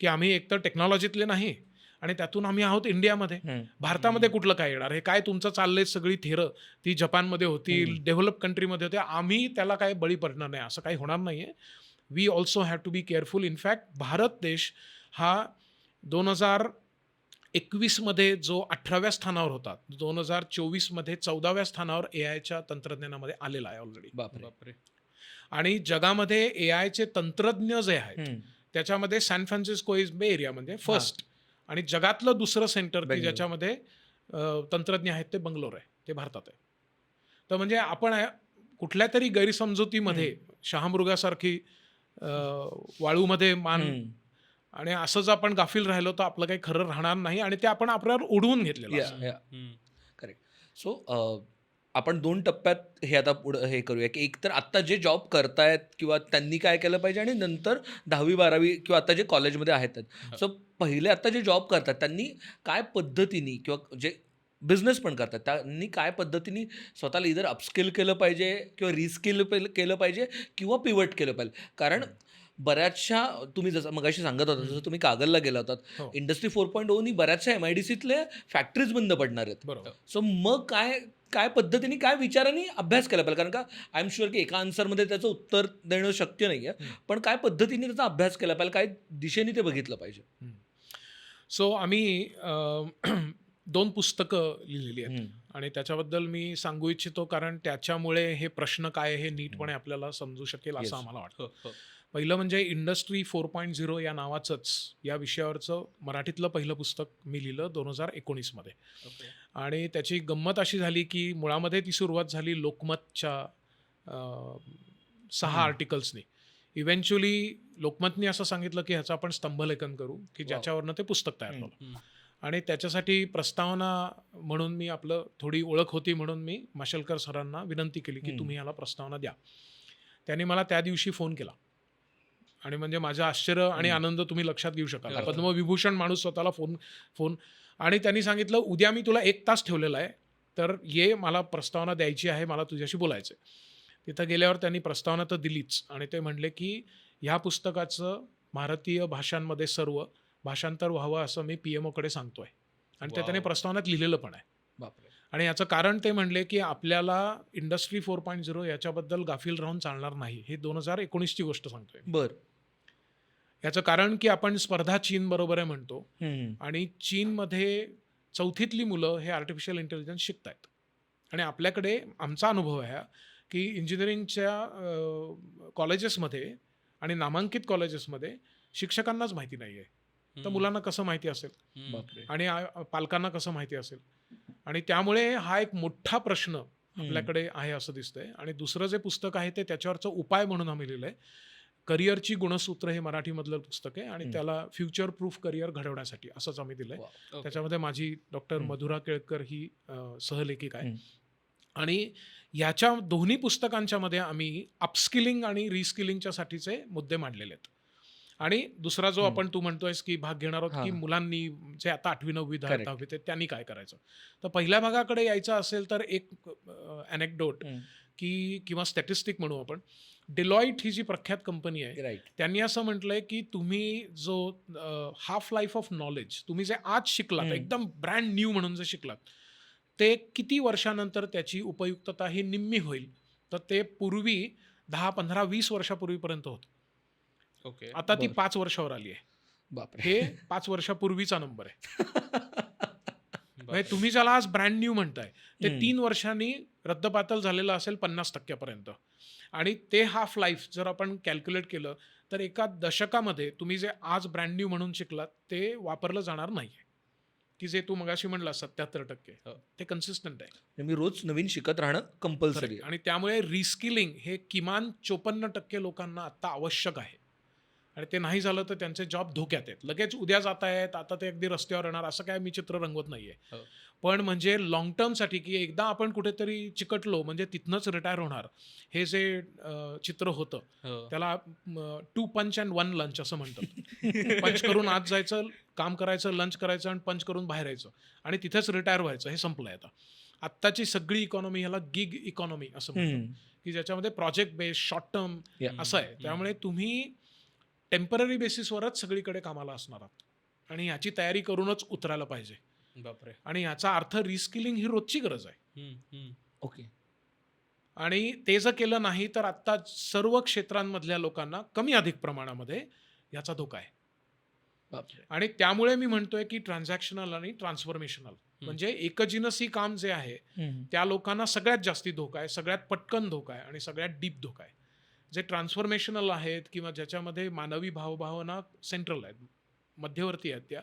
की आम्ही एकतर टेक्नॉलॉजीतले नाही आणि त्यातून आम्ही आहोत इंडियामध्ये. भारतामध्ये कुठलं काय येणार, हे काय तुमचं चाललंय सगळी थेरं ती जपानमध्ये होती, डेव्हलप कंट्रीमध्ये होते, आम्ही त्याला काय बळी पडणार नाही, असं काही होणार नाही आहे. We also have to be careful. In fact Bharat देश हा 2021 मध्ये जो 18व्या स्थानावर होता, 2024 मध्ये 14व्या स्थानावर AIच्या तंत्रज्ञानामध्ये आलेला आहे ऑलरेडी. बापरे. आणि जगामध्ये AIचे तंत्रज्ञ जे आहेत त्याच्यामध्ये सॅन फ्रान्सिस्को इज बे एरिया म्हणजे फर्स्ट, आणि जगातलं दुसरं सेंटर की बेंगलोर. ज्याच्यामध्ये तंत्रज्ञ आहेत ते बंगलोर आहे, ते भारतात आहे. तर म्हणजे आपण कुठल्या तरी गैरसमजुतीमध्ये शहामृगासारखी वाळूमध्ये मान, आणि असंच आपण गाफील राहिलो तर आपलं काही खरं राहणार नाही आणि ते आपण आपल्यावर उडवून घेतलेलं असतं. करेक्ट. सो आपण 2 टप्प्यात हे आता पुढं हे करूया की एक तर आत्ता जे जॉब करतायत किंवा त्यांनी काय केलं पाहिजे, आणि नंतर 10वी-12वी किंवा आता जे कॉलेजमध्ये आहेत. सो पहिले आता जे जॉब करतात त्यांनी काय पद्धतीने, किंवा जे बिझनेस पण करतात त्यांनी काय पद्धतीने स्वतःला इधर अपस्किल केलं पाहिजे किंवा रिस्किल केलं पाहिजे किंवा पिवट केलं पाहिजे. कारण बऱ्याचशा तुम्ही जसं मगाशी सांगत होता जसं तुम्ही कागलला गेला होतात हो. इंडस्ट्री 4.0 नी बऱ्याचशा MIDCतले फॅक्टरीज बंद पडणार आहेत. बरोबर. सो मग काय काय पद्धतीने काय विचारांनी अभ्यास केला पाहिजे कारण का आय एम शुअर की एका आन्सरमध्ये त्याचं उत्तर देणं शक्य नाही आहे पण काय पद्धतीने त्याचा अभ्यास केला पाहिजे काय दिशेने ते बघितलं पाहिजे. सो आम्ही 2 पुस्तकं लिहिलेली आहेत आणि त्याच्याबद्दल मी सांगू इच्छितो कारण त्याच्यामुळे हे प्रश्न काय हे नीटपणे आपल्याला समजू शकेल असं Yes. आम्हाला वाटतं. हो, हो. पहिलं म्हणजे इंडस्ट्री 4.0 या नावाचंच या विषयावरचं मराठीतलं पहिलं पुस्तक मी लिहिलं 2019 मध्ये ओके. आणि त्याची गंमत अशी झाली की मुळामध्ये ती सुरुवात झाली लोकमतच्या 6 आर्टिकल्सनी. इव्हेंच्युअली लोकमतनी असं सांगितलं की ह्याचं आपण स्तंभलेखन करू की ज्याच्यावरनं ते पुस्तक तयार झालं हम्म. आणि त्याच्यासाठी प्रस्तावना म्हणून मी आपलं थोडी ओळख होती म्हणून मी माशेलकर सरांना विनंती केली की तुम्ही ह्याला प्रस्तावना द्या. त्यांनी मला त्या दिवशी फोन केला आणि म्हणजे माझं आश्चर्य आणि आनंद तुम्ही लक्षात घेऊ शकाल. हो. पद्मविभूषण माणूस स्वतःला फोन आणि त्यांनी सांगितलं उद्या मी तुला 1 तास ठेवलेला आहे तर ये मला प्रस्तावना द्यायची आहे मला तुझ्याशी बोलायचं आहे. तिथं गेल्यावर त्यांनी प्रस्तावना तर दिलीच आणि ते म्हणले की ह्या पुस्तकाचं भारतीय भाषांमध्ये सर्व भाषांतर व्हावं असं मी PMOकडे सांगतोय आणि ते Wow. त्यांनी प्रस्तावनात लिहिलेलं पण आहे. बापरे. आणि याचं कारण ते म्हणले की आपल्याला इंडस्ट्री 4.0 याच्याबद्दल गाफील राहून चालणार नाही. हे 2019ची गोष्ट सांगतोय. बर. याचं कारण की आपण स्पर्धा चीन बरोबर आहे म्हणतो आणि चीनमध्ये 4थीतली मुलं हे आर्टिफिशियल इंटेलिजन्स शिकत आहेत आणि आपल्याकडे आमचा अनुभव आहे हा की इंजिनिअरिंगच्या कॉलेजेसमध्ये आणि नामांकित कॉलेजेसमध्ये शिक्षकांनाच माहिती नाही आहे. तर मुलांना कसं माहिती असेल हम्म. बापरे. आणि पालकांना कसं माहिती असेल आणि त्यामुळे हा एक मोठा प्रश्न आपल्याकडे आहे असं दिसतंय. आणि दुसरं जे पुस्तक आहे ते त्याच्यावरचं उपाय म्हणून आम्ही लिहिलंय. करिअरची गुणसूत्र हे मराठीमधलं पुस्तक आहे आणि त्याला फ्युचर प्रूफ करिअर घडवण्यासाठी असंच आम्ही दिलंय. ओके. त्याच्यामध्ये माझी डॉक्टर मधुरा केळकर ही सहलेखिका आहे आणि याच्या दोन्ही पुस्तकांच्या मध्ये आम्ही अपस्किलिंग आणि रिस्किलिंगच्या साठीचे मुद्दे मांडलेले आहेत. आणि दुसरा जो आपण तू म्हणतोयस की भाग घेणार आहोत की मुलांनी जे आता 8वी 9वी 10वी ते त्यांनी काय करायचं. तर पहिल्या भागाकडे यायचं असेल तर एक अनेक्डोट की किंवा स्टॅटिस्टिक म्हणू आपण. डिलॉईट ही जी प्रख्यात कंपनी आहे राईट. त्यांनी असं म्हटलंय की तुम्ही जो हाफ लाईफ ऑफ नॉलेज तुम्ही जे आज शिकलात एकदम ब्रँड न्यू म्हणून जे शिकलात ते किती वर्षानंतर त्याची उपयुक्तता ही निम्मी होईल. तर ते पूर्वी 10 15 20 वर्षापूर्वीपर्यंत होतं. ओके. आता ती 5 वर्षावर आली आहे. बापरे. हे 5 वर्षापूर्वीचा नंबर आहे. म्हणजे बापरे. तुम्ही ज्याला आज ब्रँड न्यू म्हणताय ते 3 वर्षांनी रद्दबातल झालेलं असेल 50% आणि ते हाफ लाईफ जर आपण कॅल्क्युलेट केलं तर एका दशकामध्ये तुम्ही जे आज ब्रँड न्यू म्हणून शिकलात ते वापरलं जाणार नाही आहे. की जे तू मगाशी म्हणला 77% हो. ते कन्सिस्टंट आहे. मी रोज नवीन शिकत राहणं कंपल्सरी Correct. आणि त्यामुळे रिस्किलिंग हे किमान 54% लोकांना आता आवश्यक आहे आणि ते नाही झालं तर त्यांचे जॉब धोक्यात आहेत. लगेच उद्या जात आहेत आता ते अगदी रस्त्यावर येणार असं काय मी चित्र रंगवत नाहीये. हो. पण म्हणजे लॉंग टर्मसाठी की एकदा आपण कुठेतरी चिकटलो म्हणजे तिथनंच रिटायर होणार हे जे चित्र होतं हो. त्याला 2 पंच अँड 1 लंच असं म्हणतात. पंच करून आत जायचं काम करायचं लंच करायचं आणि पंच करून बाहेर यायचं आणि तिथेच रिटायर व्हायचं. हे संपलंय आता. आत्ताची सगळी इकॉनॉमी ह्याला गिग इकॉनॉमी असं म्हणतात की ज्याच्यामध्ये प्रोजेक्ट बेस शॉर्ट टर्म असं आहे. त्यामुळे तुम्ही टेम्पररी बेसिसवरच सगळीकडे कामाला असणार आहात आणि ह्याची तयारी करूनच उतरायला पाहिजे. बापरे. आणि याचा अर्थ रिस्किलिंग ही रोजची गरज आहे. ओके. आणि ते जर केलं नाही तर आत्ता सर्व क्षेत्रांमधल्या लोकांना कमी अधिक प्रमाणामध्ये याचा धोका आहे. बापरे. आणि त्यामुळे मी म्हणतोय की ट्रान्झॅक्शनल आणि ट्रान्सफॉर्मेशनल म्हणजे एकजिनसी काम जे आहे त्या लोकांना सगळ्यात जास्ती धोका आहे, सगळ्यात पटकन धोका आहे आणि सगळ्यात डीप धोका आहे. जे ट्रान्सफॉर्मेशनल आहेत किंवा ज्याच्यामध्ये मानवी भावभावना सेंट्रल आहेत मध्यवर्ती आहेत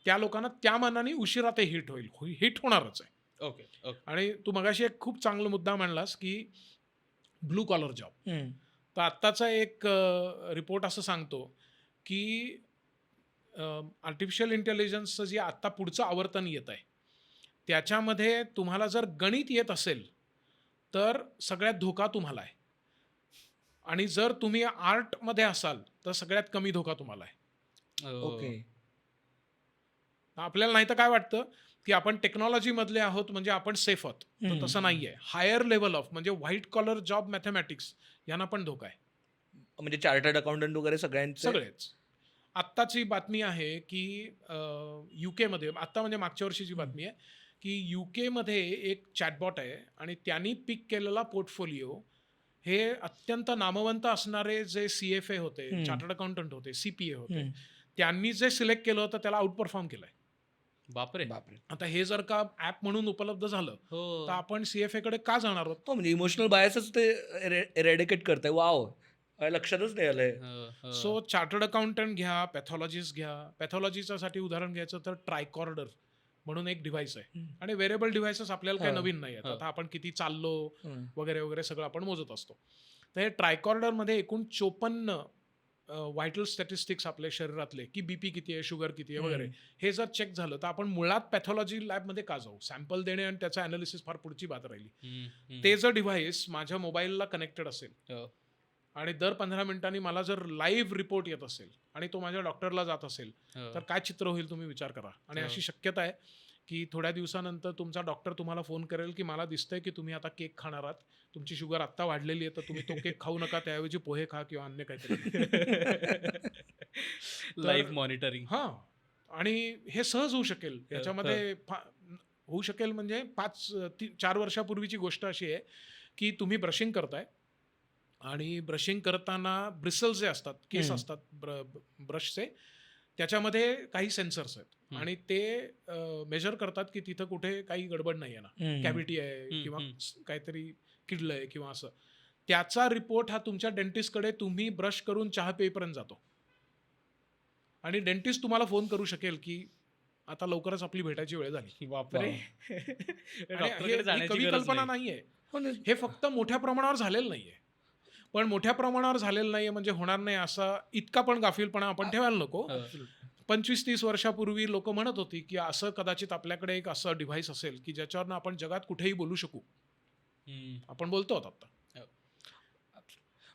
त्या लोकांना त्या मानाने उशिरा ते हिट होणारच आहे. ओके. ओके. आणि तू मगाशी एक खूप चांगला मुद्दा मांडलास की ब्लू कॉलर जॉब. तर आत्ताचा एक रिपोर्ट असं सांगतो की आर्टिफिशियल इंटेलिजन्सचं जे आत्ता पुढचं आवर्तन येत आहे त्याच्यामध्ये तुम्हाला जर गणित येत असेल तर सगळ्यात धोका तुम्हाला आहे आणि जर तुम्ही आर्टमध्ये असाल तर सगळ्यात कमी धोका तुम्हाला आहे. ओके. आपल्याला नाही तर काय वाटतं की आपण टेक्नॉलॉजीमधले आहोत म्हणजे आपण सेफ आहोत. तर तसं नाही आहे. हायर लेवल ऑफ म्हणजे व्हाईट कॉलर जॉब मॅथमॅटिक्स यांना पण धोका आहे. म्हणजे चार्टर्ड अकाउंटंट वगैरे सगळ्यांचे सगळेच. आत्ताची बातमी आहे की यूकेमध्ये, आत्ता म्हणजे मागच्या वर्षीची बातमी आहे की यूकेमध्ये एक चॅटबॉट आहे आणि त्यांनी पिक केलेला पोर्टफोलिओ हे अत्यंत नामवंत असणारे जे CFA होते, चार्टर्ड अकाउंटंट होते, CPA होते, त्यांनी जे सिलेक्ट केलं होतं त्याला आउट परफॉर्म केलंय. बापरे. बापरे. आता हे जर का ॲप म्हणून उपलब्ध झालं हो. तर आपण CFA कडे का जाणार आहोत? हो, म्हणजे इमोशनल बायसच ते एरेडिकेट करताय. वाव, लक्षातच नाही आलंय. हो. सो चार्टर्ड अकाउंटंट घ्या, पॅथॉलॉजिस्ट घ्या. पॅथॉलॉजीसाठी उदाहरण घ्यायचं तर ट्रायकॉर्डर म्हणून एक डिव्हाइस आहे आणि वेरेबल डिव्हाइसेस आपल्याला काही हा. नवीन नाही आहेत. हा. आता आपण किती चाललो हं. वगैरे वगैरे सगळं आपण मोजत असतो. तर हे ट्रायकॉर्डरमध्ये एकूण 54 व्हायटल स्टॅटिस्टिक्स आपल्या शरीरातले की BP किती आहे, शुगर किती आहे वगैरे, हे जर चेक झालं तर आपण मुळात पॅथॉलॉजी लॅबमध्ये का जाऊ? सॅम्पल देणे आणि त्याचं अनालिसिस फार पुढची बात राहिली. ते जर डिव्हाइस माझ्या मोबाईलला कनेक्टेड असेल हो. आणि दर 15 मिनिटांनी मला जर लाईव्ह रिपोर्ट येत असेल आणि तो माझ्या डॉक्टरला जात असेल हो. तर काय चित्र होईल तुम्ही विचार करा. आणि हो. अशी शक्यता आहे की थोड्या दिवसानंतर तुमचा डॉक्टर तुम्हाला फोन करेल की मला दिसतंय की तुम्ही आता केक खाणार आहात, तुमची शुगर आत्ता वाढलेली आहे तर तुम्ही तो केक खाऊ नका, त्याऐवजी पोहे खा किंवा अन्य काहीतरी. Live monitoring. हां, आणि हे सहज होऊ शकेल याच्यामध्ये होऊ शकेल. म्हणजे 4 वर्षापूर्वीची गोष्ट अशी आहे की तुम्ही ब्रशिंग करताय आणि ब्रशिंग करताना ब्रिसल्स जे असतात, केस असतात ब्रशचे, त्याच्यामध्ये काही सेन्सर्स आहेत आणि ते मेजर करतात की तिथं कुठे काही गडबड नाही आहे ना, कॅव्हिटी आहे किंवा काहीतरी किडलंय किंवा असं. त्याचा रिपोर्ट हा तुमच्या डेंटिस्टकडे तुम्ही ब्रश करून चहा पेईपर्यंत जातो आणि डेंटिस्ट तुम्हाला फोन करू शकेल की आता लवकरच आपली भेटायची वेळ झाली. बापरे. आणि डॉक्टरकडे ही जाण्याची कवी गरज कल्पना नाही. नाहीये. हो ना. हे फक्त मोठ्या प्रमाणावर झालेलं नाहीये. पण मोठ्या प्रमाणावर झालेलं नाहीये म्हणजे होणार नाही असा इतका पण गाफीलपणा आपण ठेवायला नको. 25-30 वर्षापूर्वी लोक म्हणत होती की असं कदाचित आपल्याकडे एक असं डिव्हाइस असेल की ज्याच्यावरनं आपण जगात कुठेही बोलू शकू. आपण बोलतो आहोत आता.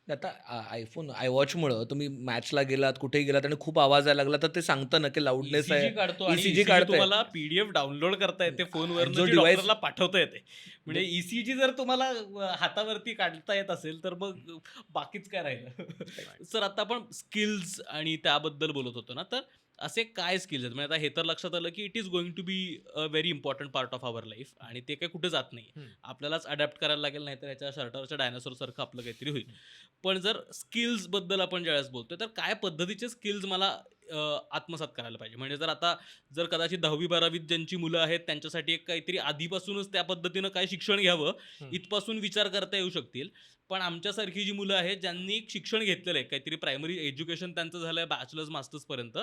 आता आयफोन आयवॉचमुळं तुम्ही मॅचला गेलात, कुठेही गेलात आणि खूप आवाज यायला लागला तर ते सांगतं ना की लाऊडनेस आहे. ECG काढतो आणि ECG ECG काढतंय. तुम्हाला PDF डाउनलोड करता येते आणि फोनवर, जो जो device- डॉक्टरला पाठवता येते. म्हणजे ECG जर तुम्हाला हातावरती काढता येत असेल तर मग बाकीच काय राहिलं. सर, आता आपण स्किल्स आणि त्याबद्दल बोलत होतो ना, तर असे काय स्किल्स आहेत? म्हणजे आता हे तर लक्षात आलं की it is going to be a very important part of our life आणि ते काही कुठे जात नाही. आपल्यालाच अडॅप्ट करायला लागेल, नाही तर ह्याच्या शर्टावरच्या डायनासोर सारखं आपलं काहीतरी होईल. पण जर स्किल्स बद्दल आपण ज्यावेळेस बोलतोय तर काय पद्धतीचे स्किल्स मला आत्मसात करायला पाहिजे? म्हणजे जर कदाचित 10वी-12वीत ज्यांची मुलं आहेत त्यांच्यासाठी एक काहीतरी आधीपासूनच त्या पद्धतीनं काय शिक्षण घ्यावं इथपासून विचार करता येऊ शकतील. पण आमच्यासारखी जी मुलं आहेत ज्यांनी शिक्षण घेतलेलं आहे, काहीतरी प्रायमरी एज्युकेशन त्यांचं झालं आहे बॅचलर्स मास्टर्सपर्यंत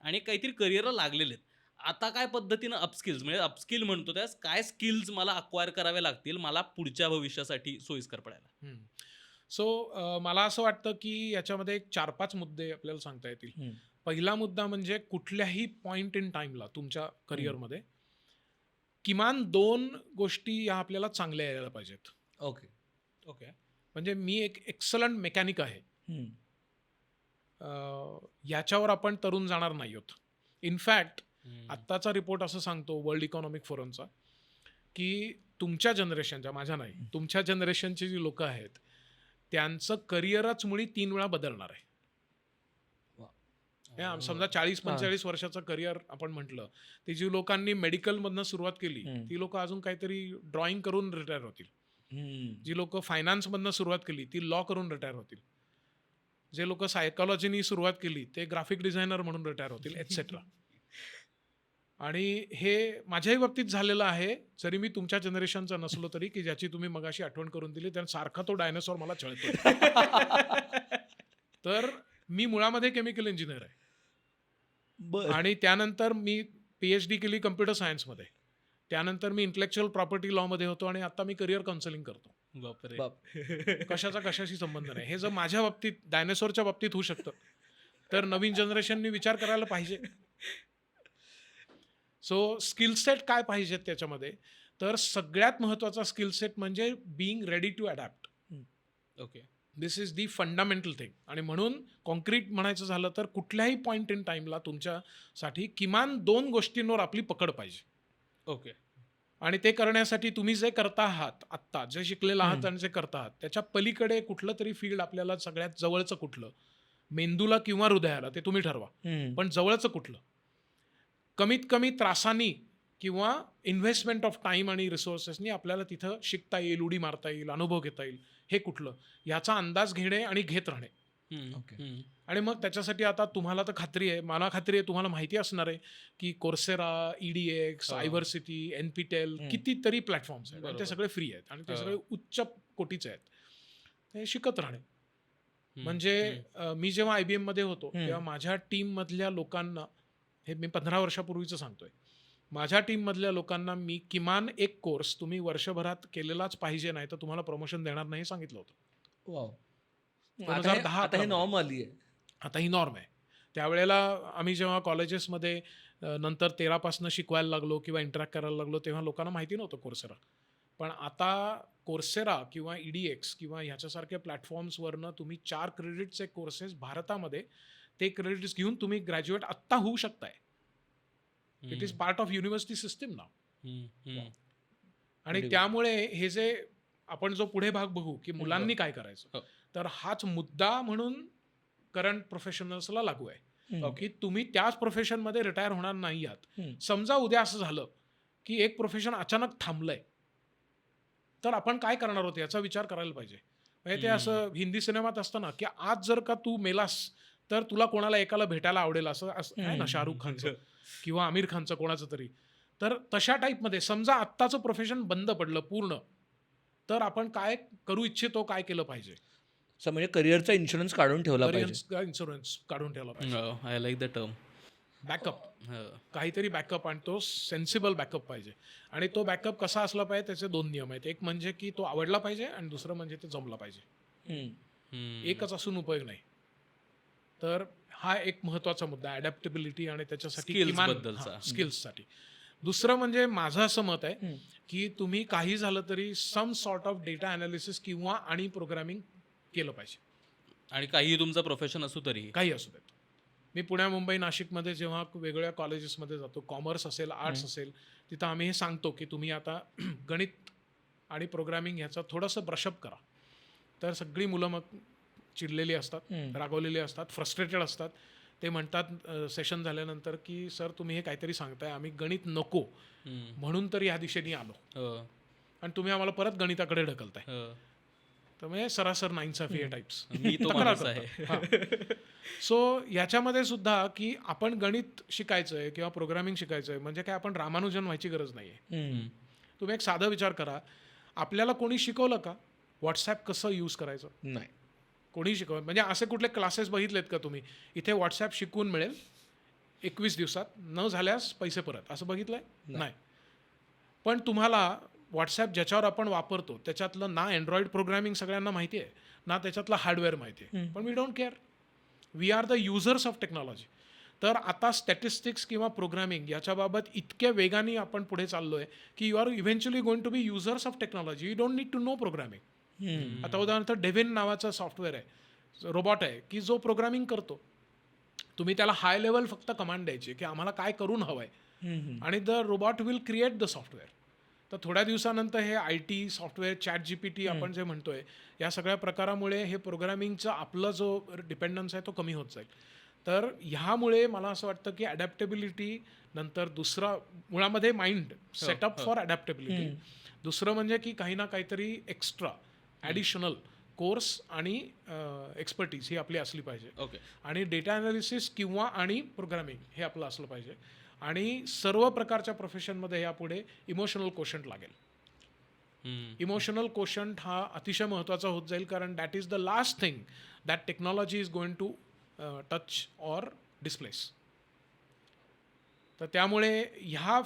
आणि काहीतरी करिअरला लागलेले आहेत, आता काय पद्धतीनं अपस्किल्स, म्हणजे अपस्किल म्हणतो त्यास, काय स्किल्स मला अक्वायर करावे लागतील मला पुढच्या भविष्यासाठी सोयीस्कर पडायला? सो मला असं वाटतं की याच्यामध्ये एक 4-5 मुद्दे आपल्याला सांगता येतील. पहिला मुद्दा म्हणजे कुठल्याही पॉइंट इन टाइमला तुमच्या करिअरमध्ये किमान 2 गोष्टी या आपल्याला चांगल्या यायला पाहिजेत. ओके. ओके, म्हणजे मी एक एक्सलंट मेकॅनिक आहे याच्यावर आपण तरुण जाणार नाही आहोत. इनफॅक्ट आत्ताचा रिपोर्ट असं सांगतो वर्ल्ड इकॉनॉमिक फोरमचा की तुमच्या जनरेशनच्या, माझ्या नाही, तुमच्या जनरेशनची जी लोक आहेत त्यांचं करिअरच मुळी 3 वेळा बदलणार आहे. समजा 40-45 वर्षाचं करिअर आपण म्हटलं, ती जी लोकांनी मेडिकलमधनं सुरुवात केली ती लोक अजून काहीतरी ड्रॉइंग करून रिटायर होतील. जी लोक फायनान्समधनं सुरुवात केली ती लॉ करून रिटायर होतील. जे लोक सायकॉलॉजीनी सुरुवात केली ते ग्राफिक डिझायनर म्हणून रिटायर होतील, एटसेट्रा. आणि हे माझ्याही बाबतीत झालेलं आहे, जरी मी तुमच्या जनरेशनचा नसलो तरी, की ज्याची तुम्ही मगाशी आठवण करून दिली, त्या सारखा तो डायनासॉर मला छळतो. तर मी मुळामध्ये केमिकल इंजिनियर आहे आणि त्यानंतर मी PhD केली कम्प्युटर सायन्समध्ये. त्यानंतर मी इंटेलेक्च्युअल प्रॉपर्टी लॉमध्ये होतो आणि आता मी करिअर काउन्सिलिंग करतो. बापरे. कशाशी संबंध नाही. हे जर माझ्या बाबतीत डायनासॉरच्या बाबतीत होऊ शकतं तर नवीन जनरेशननी विचार करायला पाहिजे. सो स्किल सेट काय पाहिजेत त्याच्यामध्ये, तर सगळ्यात महत्त्वाचा स्किल सेट म्हणजे being ready to adapt. Okay, this is the fundamental thing. आणि म्हणून कॉन्क्रीट म्हणायचं झालं तर कुठल्याही पॉईंट इन टाईमला तुमच्यासाठी किमान 2 गोष्टींवर आपली पकड पाहिजे. ओके. आणि ते करण्यासाठी तुम्ही जे करता आहात आत्ता, जे शिकलेला आहात आणि जे करता आहात, त्याच्या पलीकडे कुठलं तरी फील्ड आपल्याला सगळ्यात जवळचं कुठलं, मेंदूला किंवा हृदयाला, ते तुम्ही ठरवा. पण जवळचं कुठलं, कमीत कमी त्रासानी किंवा इन्व्हेस्टमेंट ऑफ टाईम आणि रिसोर्सेसनी आपल्याला तिथं शिकता येईल, उडी मारता येईल, अनुभव घेता येईल, हे कुठलं, याचा अंदाज घेणे आणि घेत राहणे. आणि मग त्याच्यासाठी आता तुम्हाला तर खात्री आहे, मला खात्री आहे तुम्हाला माहिती असणार आहे की कोर्सेरा, EDX, आयव्हर्सिटी, NPTEL, कितीतरी प्लॅटफॉर्म्स आहेत आणि ते सगळे फ्री आहेत आणि ते सगळे उच्च कोटीचे आहेत. ते शिकत राहणे म्हणजे मी जेव्हा IBM मध्ये होतो तेव्हा माझ्या टीम मधल्या लोकांना, हे मी 15 वर्षापूर्वीचं सांगतोय, माझ्या टीम मधल्या लोकांना मी किमान एक कोर्स तुम्ही वर्षभरात केलेलाच पाहिजे, नाही तर तुम्हाला प्रमोशन देणार नाही सांगितलं होतं. 2010 आता हे नॉर्म आली आहे. आता ही नॉर्म आहे. त्यावेळेला आम्ही जेव्हा कॉलेजेसमध्ये नंतर 13 पासून शिकवायला लागलो किंवा इंटरॅक्ट करायला लागलो तेव्हा लोकांना माहिती नव्हतं कोर्सेरा. पण आता कोर्सेरा किंवा EDX किंवा ह्याच्यासारख्या प्लॅटफॉर्म्सवरनं तुम्ही 4 क्रेडिट्सचे कोर्सेस भारतामध्ये, ते क्रेडिट्स घेऊन तुम्ही ग्रॅज्युएट आत्ता होऊ शकताय. It is part of university system now. आणि त्यामुळे हे जे आपण जो पुढे भाग बघू की मुलांनी काय करायचं, तर हाच मुद्दा म्हणून करंट प्रोफेशनल्सला लागू आहे की तुम्ही त्याच प्रोफेशनमध्ये रिटायर होणार नाही आहात. समजा उद्या असं झालं की एक प्रोफेशन अचानक थांबलंय, तर आपण काय करणार आहोत याचा विचार करायला पाहिजे. म्हणजे ते असं हिंदी सिनेमात असतं ना की आज जर का तू मेलास तर तुला कोणाला एकाला भेटायला आवडेल, असं आहे ना शाहरुख खानचं किंवा आमिर खानचं कोणाचं तरी. तर तशा टाईपमध्ये समजा आत्ताचं प्रोफेशन बंद पडलं पूर्ण, तर आपण काय करू इच्छितो, काय केलं पाहिजे. म्हणजे करिअरचा इन्शुरन्स काढून ठेवला पाहिजे. इन्शुरन्स काढून ठेवला पाहिजे. I like the term backup, काहीतरी बॅकअप, आणि तो सेन्सिबल बॅकअप पाहिजे. आणि तो बॅकअप कसा असला पाहिजे त्याचे 2 नियम आहेत. एक म्हणजे की तो आवडला पाहिजे आणि दुसरं म्हणजे ते जमला पाहिजे. एकच असून उपयोग नाही. तर हा एक महत्वाचा मुद्दा आहे, अडॅप्टेबिलिटी आणि त्याच्यासाठी स्किल्ससाठी. दुसरं म्हणजे माझं असं मत आहे की तुम्ही काही झालं तरी some sort of data analysis किंवा आणि प्रोग्रामिंग केलं पाहिजे. आणि काही तुमचं प्रोफेशन असू तरी काही असू देत. मी पुण्या, मुंबई, नाशिकमध्ये जेव्हा वेगवेगळ्या कॉलेजेसमध्ये जातो, कॉमर्स असेल, आर्ट्स असेल, तिथं आम्ही हे सांगतो की तुम्ही आता गणित आणि प्रोग्रामिंग ह्याचं थोडंसं ब्रशअप करा. तर सगळी मुलं मग चिडलेली असतात, रागवलेली असतात, फ्रस्ट्रेटेड असतात. ते म्हणतात सेशन झाल्यानंतर की सर तुम्ही हे काहीतरी सांगताय, आम्ही गणित नको म्हणून तर या दिशेने आलो आणि तुम्ही आम्हाला परत गणिताकडे ढकलताय. तर म्हणजे सरासर नाइंसाफी हे टाइप्स. सो याच्यामध्ये सुद्धा की आपण गणित शिकायचंय किंवा प्रोग्रामिंग शिकायचंय म्हणजे काय आपण रामानुजन व्हायची गरज नाहीये. तुम्ही एक साधा विचार करा, आपल्याला कोणी शिकवलं का व्हॉट्सॲप कसं यूज करायचं? नाही. कोणी शिकवलं? म्हणजे असे कुठले क्लासेस बघितलेत का तुम्ही, इथे व्हॉट्सॲप शिकवून मिळेल 21 दिवसात, न झाल्यास पैसे परत, असं बघितलंय? नाही. पण तुम्हाला व्हॉट्सॲप ज्याच्यावर आपण वापरतो त्याच्यातलं ना अँड्रॉइड प्रोग्रामिंग सगळ्यांना माहिती आहे, ना त्याच्यातलं हार्डवेअर माहिती आहे, पण we don't care. We are the users of technology. तर आता स्टॅटिस्टिक्स किंवा प्रोग्रामिंग याच्याबाबत इतक्या वेगाने आपण पुढे चाललो आहे की you are eventually going to be users of technology. You don't need to know programming. आता उदाहरणार्थ डेव्हिन नावाचं सॉफ्टवेअर आहे, रोबॉट आहे की जो प्रोग्रामिंग करतो. तुम्ही त्याला हाय लेवल फक्त कमांड द्यायची की आम्हाला काय करून हवं आहे आणि the robot will create the software. तर थोड्या दिवसानंतर हे IT सॉफ्टवेअर, ChatGPT आपण जे म्हणतोय, या सगळ्या प्रकारामुळे हे प्रोग्रामिंगचं आपलं जो डिपेंडन्स आहे तो कमी होत जाईल. तर ह्यामुळे मला असं वाटतं की अडॅप्टेबिलिटी नंतर दुसरा मुळामध्ये माइंड सेटअप फॉर अडॅप्टेबिलिटी. दुसरं म्हणजे की काही ना काहीतरी एक्स्ट्रा ॲडिशनल कोर्स आणि एक्सपर्टीज ही आपली असली पाहिजे. आणि डेटा अनालिसिस किंवा आणि प्रोग्रामिंग हे आपलं असलं पाहिजे. आणि सर्व प्रकारच्या प्रोफेशनमध्ये यापुढे इमोशनल कोशंट लागेल. इमोशनल कोशंट हा अतिशय महत्त्वाचा होत जाईल, कारण that is the last thing that technology is going to touch or displace. तर त्यामुळे ह्या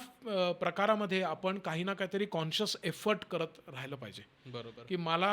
प्रकारामध्ये आपण काही ना काहीतरी कॉन्शियस एफर्ट करत राहिलं पाहिजे. बरोबर. की मला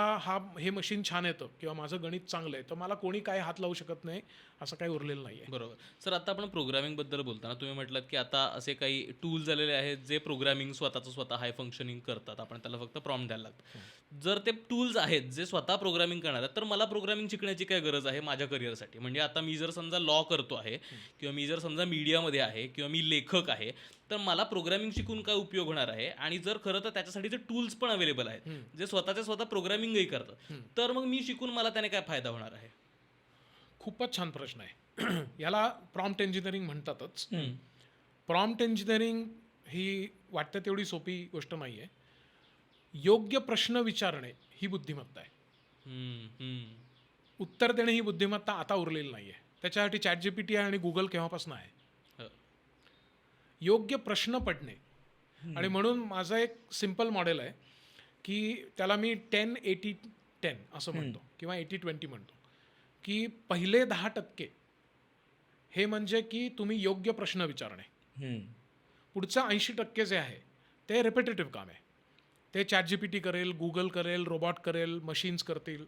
हे मशीन छान येतं किंवा माझं गणित चांगलं आहे, तर मला कोणी काय हात लावू शकत नाही असं काही उरलेलं नाही आहे. बरोबर. सर, आता आपण प्रोग्रामिंगबद्दल बोलताना तुम्ही म्हटलात की आता असे काही टूल्स झालेले आहेत जे प्रोग्रामिंग स्वतः हाय फंक्शनिंग करतात, आपण त्याला फक्त प्रॉम्प्ट द्यायला लागतं. जर ते टूल्स आहेत जे स्वतः प्रोग्रामिंग करणार आहेत, तर मला प्रोग्रामिंग शिकण्याची काय गरज आहे माझ्या करिअरसाठी? म्हणजे आता मी जर समजा लॉ करतो आहे किंवा मी जर समजा मीडियामध्ये आहे किंवा मी लेखक आहे, तर मला प्रोग्रामिंग शिकून काय उपयोग होणार आहे, आणि जर खरं तर त्याच्यासाठीचे टूल्स पण अवेलेबल आहेत जे स्वतः प्रोग्रामिंगही करतात, तर मग मी शिकून मला त्याने काय फायदा होणार आहे? खूपच छान प्रश्न आहे. याला प्रॉम्प्ट इंजिनिअरिंग म्हणतातच. प्रॉम्प्ट इंजिनिअरिंग ही वाटतं तेवढी सोपी गोष्ट नाही आहे. योग्य प्रश्न विचारणे ही बुद्धिमत्ता आहे. हम्म, हम्म. उत्तर देणे ही बुद्धिमत्ता आता उरलेली नाही आहे. त्याच्यासाठी ChatGPT आणि गुगल केव्हापासून आहे. हो. योग्य प्रश्न पडणे. आणि म्हणून माझं एक सिम्पल मॉडेल आहे की त्याला मी 10-80-10 असं म्हणतो किंवा 80-20 म्हणतो, की पहिले 10% हे म्हणजे की तुम्ही योग्य प्रश्न विचारणे. पुढचं 80% जे आहे ते रिपिटेटिव्ह काम आहे. ते ChatGPT करेल, गुगल करेल, रोबॉट करेल, मशीन्स करतील,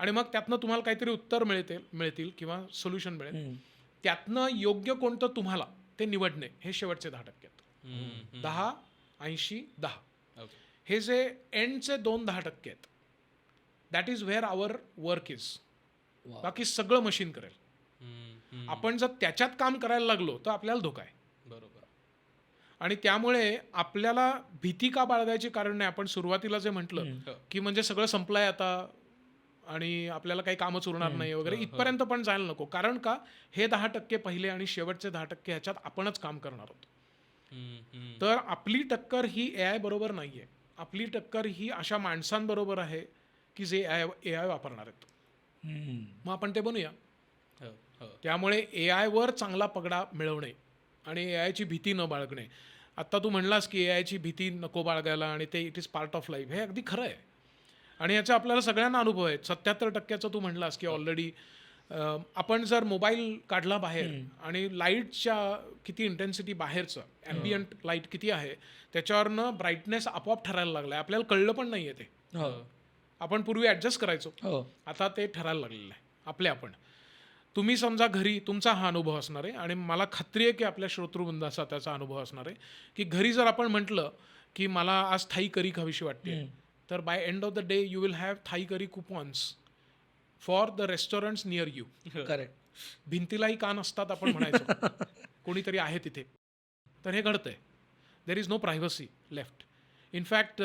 आणि मग त्यातनं तुम्हाला काहीतरी उत्तर मिळतील किंवा सोल्युशन मिळेल. त्यातनं योग्य कोणतं तुम्हाला ते निवडणे हे शेवटचे 10% आहेत. 10, 80, 10 ओके. हे जे एंडचे 2-10% आहेत, that is where our work is. बाकी सगळं मशीन करेल. आपण जर त्याच्यात काम करायला लागलो तर आपल्याला धोका आहे. बरोबर. आणि त्यामुळे आपल्याला भीती का बाळगायची कारण नाही. आपण सुरुवातीला जे म्हटलं की म्हणजे सगळं संपलंय आता आणि आपल्याला काही कामच उरणार नाही वगैरे, इथपर्यंत पण जायला नको. कारण का, हे 10% पहिले आणि शेवटचे 10% ह्याच्यात आपणच काम करणार आहोत. तर आपली टक्कर ही AI बरोबर नाहीये. आपली टक्कर ही अशा माणसांबरोबर आहे की जे AI वापरणार आहेत. मग आपण ते बनूया. त्यामुळे AI वर चांगला पगडा मिळवणे आणि AI ची भीती न बाळगणे. आत्ता तू म्हणलास की AI ची भीती नको बाळगायला आणि ते it is part of life. हे अगदी खरं आहे आणि याचा आपल्याला सगळ्यांना अनुभव आहे. 77% तू म्हणलास की ऑलरेडी आपण जर मोबाईल काढला बाहेर आणि लाईटच्या किती इंटेन्सिटी बाहेरचं ॲम्बियंट लाईट किती आहे त्याच्यावरनं ब्राईटनेस आपोआप ठरायला लागला आहे. आपल्याला कळलं पण नाही आहे ते. आपण पूर्वी ॲडजस्ट करायचो, आता ते ठरायला लागलेलं आहे आपले आपण. तुम्ही समजा घरी तुमचा हा अनुभव असणार आहे आणि मला खात्री आहे की आपल्या श्रोतृवृंदाचा त्याचा अनुभव असणार आहे की घरी जर आपण म्हटलं की मला आज थाई करी खावीशी वाटते, तर by end of the day you will have Thai curry coupons for the restaurants near you. Correct. भिंतीलाही कान असतात आपण म्हणायचो, कोणीतरी आहे तिथे. तर हे घडतंय. There is no privacy left. In fact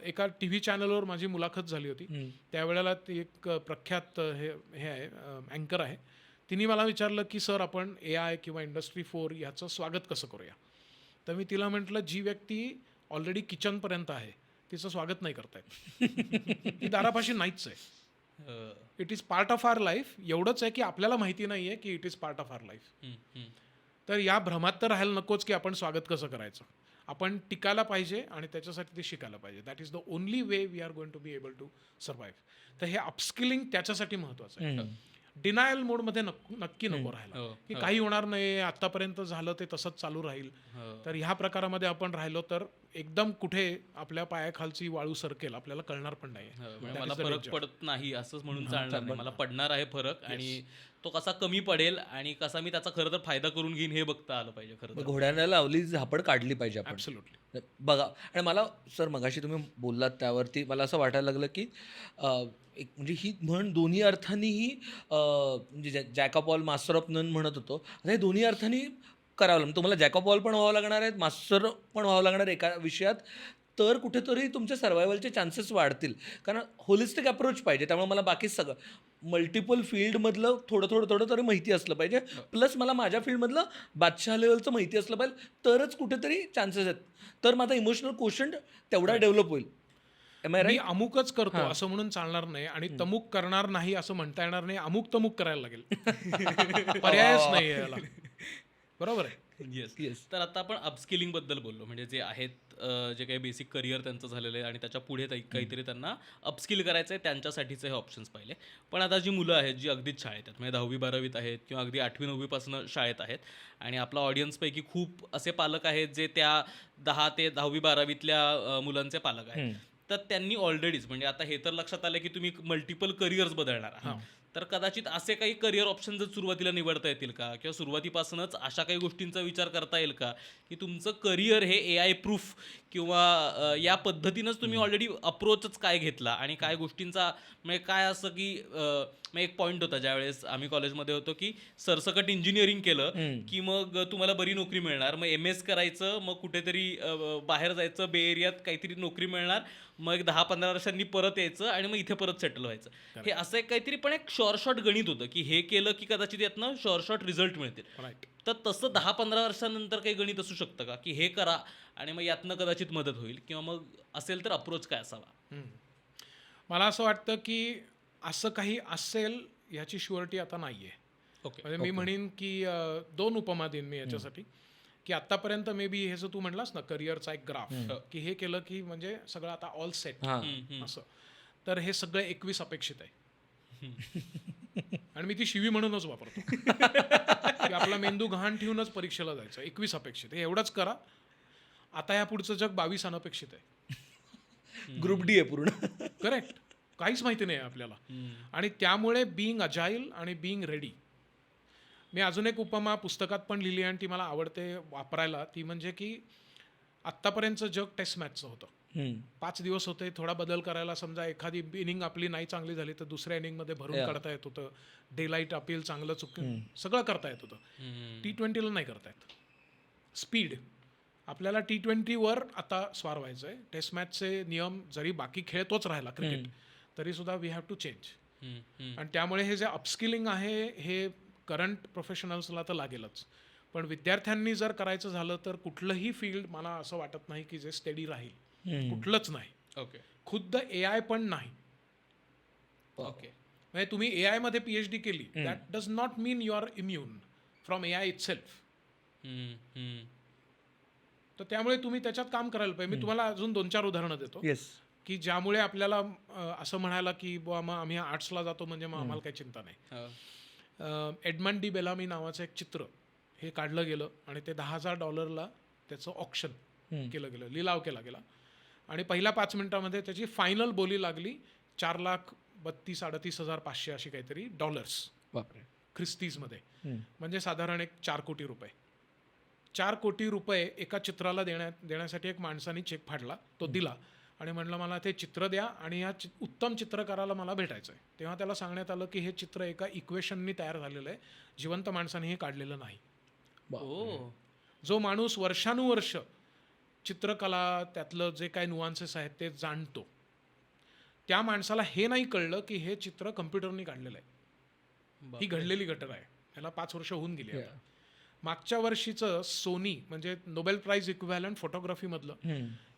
एका TV चॅनलवर माझी मुलाखत झाली होती. त्यावेळेला ती एक प्रख्यात हे आहे अँकर आहे. तिने मला विचारलं की सर आपण AI किंवा इंडस्ट्री 4 ह्याचं स्वागत कसं करूया. तर मी तिला म्हटलं जी व्यक्ती ऑलरेडी किचनपर्यंत आहे तिचं स्वागत नाही करता येत. ती दारापाशी नाहीच आहे. It is part of our life. एवढंच आहे की आपल्याला माहिती नाही आहे की it is part of our life. तर या भ्रमात तर राहायला नकोच की आपण स्वागत कसं करायचं. आपण टिकायला पाहिजे आणि त्याच्यासाठी ते शिकायला पाहिजे. That is the only way we are going to be able to survive. तर हे अपस्किलिंग त्याच्यासाठी महत्त्वाचं आहे. डिनायल मोडमध्ये नक्की नको राहायला की काही होणार नाही, आतापर्यंत झालं ते तसंच चालू राहील. तर ह्या प्रकारामध्ये आपण राहिलो तर एकदम कुठे आपल्या पायाखालची वाळू सरकेल आपल्याला कळणार पण नाही. मला फरक पडत नाही असंच म्हणून चालणार नाही. मला पडणार आहे फरक, आणि तो कसा कमी पडेल आणि कसा मी त्याचा खरं तर फायदा करून घेईन हे बघता आलं पाहिजे. खरं तर घोड्याला लावली झापड काढली पाहिजे आपण. ॲब्सोल्युटली. बघा, आणि मला सर मगाशी तुम्ही बोललात त्यावरती मला असं वाटायला लागलं की एक म्हणजे ही म्हण दोन्ही अर्थांनीही म्हणजे jack of all master of none म्हणत होतो. आता हे दोन्ही अर्थांनी करावं लागतं. तुम्हाला जॅक ऑफ ऑल पण व्हावं लागणार आहेत, मास्टर पण व्हावं लागणार एका विषयात, तर कुठेतरी तुमच्या सर्व्हायवलचे चान्सेस वाढतील. कारण होलिस्टिक अप्रोच पाहिजे. त्यामुळे मला बाकी सगळं मल्टिपल फील्डमधलं थोडं तरी माहिती असलं पाहिजे, प्लस मला माझ्या फील्डमधलं बादशाह लेवलचं माहिती असलं पाहिजे, तरच कुठेतरी चान्सेस आहेत. तर माझा इमोशनल कोशंट तेवढा डेव्हलप होईल. मी अमुकच करतो असं म्हणून चालणार नाही आणि तमुक करणार नाही असं म्हणता येणार नाही. अमुक तमुक करायला लागेल. पर्यायच नाही याला. बरोबर आहे. येस. तर आता आपण अपस्किलिंग बद्दल बोललो, म्हणजे जे आहेत जे काही बेसिक करिअर त्यांचं झालेलं आहे आणि त्याच्या पुढे काहीतरी त्यांना अपस्किल करायचं आहे, त्यांच्यासाठीचे हे ऑप्शन्स पाहिले. पण आता जी मुलं आहेत जी अगदीच शाळेत आहेत, म्हणजे 10वी-12वीत आहेत किंवा अगदी 8वी-9वीपासून शाळेत आहेत, आणि आपला ऑडियन्सपैकी खूप असे पालक आहेत जे त्या 10 ते 10वी-12वीतल्या मुलांचे पालक आहेत. तर त्यांनी ऑलरेडीच म्हणजे आता हे तर लक्षात आलं की तुम्ही मल्टिपल करिअर्स बदलणार आहात, तर कदाचित असे काही करिअर ऑप्शन जर सुरुवातीला निवडता येतील का, किंवा सुरुवातीपासूनच अशा काही गोष्टींचा विचार करता येईल का की तुमचं करिअर हे AI प्रूफ किंवा या पद्धतीनंच तुम्ही ऑलरेडी अप्रोचच काय घेतला आणि काय गोष्टींचा म्हणजे काय असं की मग एक पॉईंट होता ज्यावेळेस आम्ही कॉलेजमध्ये होतो की सरसकट इंजिनिअरिंग केलं की मग तुम्हाला बरी नोकरी मिळणार, मग MS करायचं, मग कुठेतरी बाहेर जायचं, बे एरियात काहीतरी नोकरी मिळणार, मग 10-15 वर्षांनी परत यायचं आणि मग इथे परत सेटल व्हायचं. हे असं एक काहीतरी पण एक शॉर्ट गणित होतं की हे केलं की कदाचित यातनं शॉर्ट रिझल्ट मिळतील. राईट. तर तसं 10-15 वर्षानंतर काही गणित असू शकतं का की हे करा आणि मग यातनं कदाचित मदत होईल, किंवा मग असेल तर अप्रोच काय असावा? मला असं वाटतं की असं काही असेल याची शुअरिटी आता नाही आहे. ओके. म्हणजे मी म्हणेन की 2 उपमा देईन मी याच्यासाठी, की आत्तापर्यंत मे बी हे जर तू म्हणलास ना करिअरचा एक ग्राफ, की हे केलं की म्हणजे सगळं आता ऑल सेट असं, तर हे सगळं 21 अपेक्षित आहे. आणि मी ती शिवी म्हणूनच वापरतो की आपला मेंदू गहाण ठेवूनच परीक्षेला जायचं. 21 अपेक्षित, हे एवढंच करा. आता या पुढचं जग 22 अनपेक्षित आहे. ग्रुप डी आहे पूर्ण. करेक्ट. काहीच माहिती नाही आपल्याला. आणि त्यामुळे बिईंग अजाईल आणि बिईंग रेडी. मी अजून एक उपमा पुस्तकात पण लिहिली आणि ती मला आवडते वापरायला. ती म्हणजे की आत्तापर्यंतचं जग टेस्ट मॅचचं होतं. 5 दिवस होते, थोडा बदल करायला. समजा एखादी इनिंग आपली नाही चांगली झाली तर दुसऱ्या इनिंगमध्ये भरून काढता येत होतं. डे लाईट अपील चांगलं चुकून सगळं करता येत होतं. T20ला नाही करता येत. स्पीड. आपल्याला T20वर आता स्वार व्हायचं आहे. टेस्ट मॅचचे नियम जरी बाकी खेळ तोच राहिला क्रिकेट, तरी सुद्धा वी हॅव टू चेंज. आणि त्यामुळे हे जे अपस्किलिंग आहे हे करंट प्रोफेशनल्सला तर लागेलच, पण विद्यार्थ्यांनी जर करायचं झालं तर कुठलंही फील्ड मला असं वाटत नाही की जे स्टेडी राहील. कुठलंच नाही. ओके. खुद्द AI पण नाही. ओके. म्हणजे तुम्ही AI मध्ये PhD केली, that does not mean you are immune from AI itself. तर त्यामुळे तुम्ही त्याच्यात काम करायला पाहिजे. मी तुम्हाला अजून 2-4 उदाहरणं देतो की ज्यामुळे आपल्याला असं म्हणायला की बुवा मग आम्ही आर्ट्सला जातो म्हणजे मग आम्हाला काही चिंता नाही. एडमंड डी बेलामी नावाचं एक चित्र हे काढलं गेलं आणि ते $10,000 त्याचं ऑक्शन केलं गेलं, लिलाव केला गेला. आणि पहिल्या 5 मिनिटामध्ये त्याची फायनल बोली लागली $4,32,500 अशी काहीतरी डॉलर्स. बापरे. ख्रिस्तीजमध्ये म्हणजे साधारण एक 4 कोटी रुपये. 4 कोटी रुपये एका चित्राला देण्यासाठी एक माणसाने चेक फाडला, तो दिला आणि म्हणलं मला ते चित्र द्या आणि या उत्तम चित्रकाराला मला भेटायचं आहे. तेव्हा त्याला सांगण्यात आलं की हे चित्र एका इक्वेशननी तयार झालेलं आहे, जिवंत माणसाने हे काढलेलं नाही. जो माणूस वर्षानुवर्ष चित्रकला त्यातलं जे काही नुआन्सेस आहेत ते जाणतो, त्या माणसाला हे नाही कळलं की हे चित्र कम्प्युटरनी काढलेलं आहे. ही घडलेली घटना आहे. याला 5 वर्ष होऊन गेली आता. मागच्या वर्षीचं सोनी म्हणजे नोबेल प्राइज इक्विव्हॅलंट फोटोग्राफीमधलं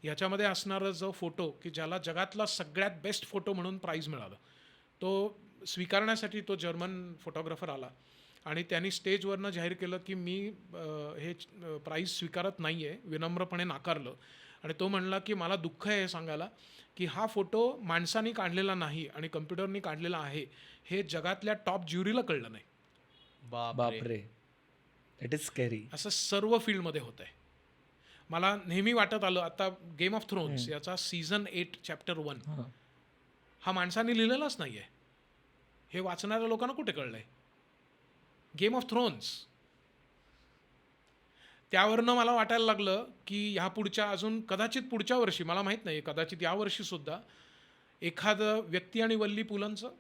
ह्याच्यामध्ये असणारा जो फोटो की ज्याला जगातला सगळ्यात बेस्ट फोटो म्हणून प्राइज मिळालं, तो स्वीकारण्यासाठी तो जर्मन फोटोग्राफर आला आणि त्यांनी स्टेजवरनं जाहीर केलं की मी हे प्राइज स्वीकारत नाही आहे, विनम्रपणे नाकारलं. आणि तो म्हणला की मला दुःख आहे हे सांगायला की हा फोटो माणसाने काढलेला नाही आणि कम्प्युटरनी काढलेला आहे, हे जगातल्या टॉप ज्युरीला कळलं नाही. बापरे. It is scary. असं सर्व फील्डमध्ये होत आहे. मला नेहमी वाटत आलं आता गेम ऑफ थ्रोन्स याचा सीझन 8 चॅप्टर 1 हा माणसाने लिहिलेलाच नाही आहे. हे वाचणाऱ्या लोकांना कुठे कळलंय? Game of Thrones. त्यावरनं मला वाटायला लागलं की ह्या पुढच्या अजून कदाचित पुढच्या वर्षी, मला माहीत नाही, कदाचित यावर्षी सुद्धा एखादं व्यक्ती आणि वल्ली पुलंचं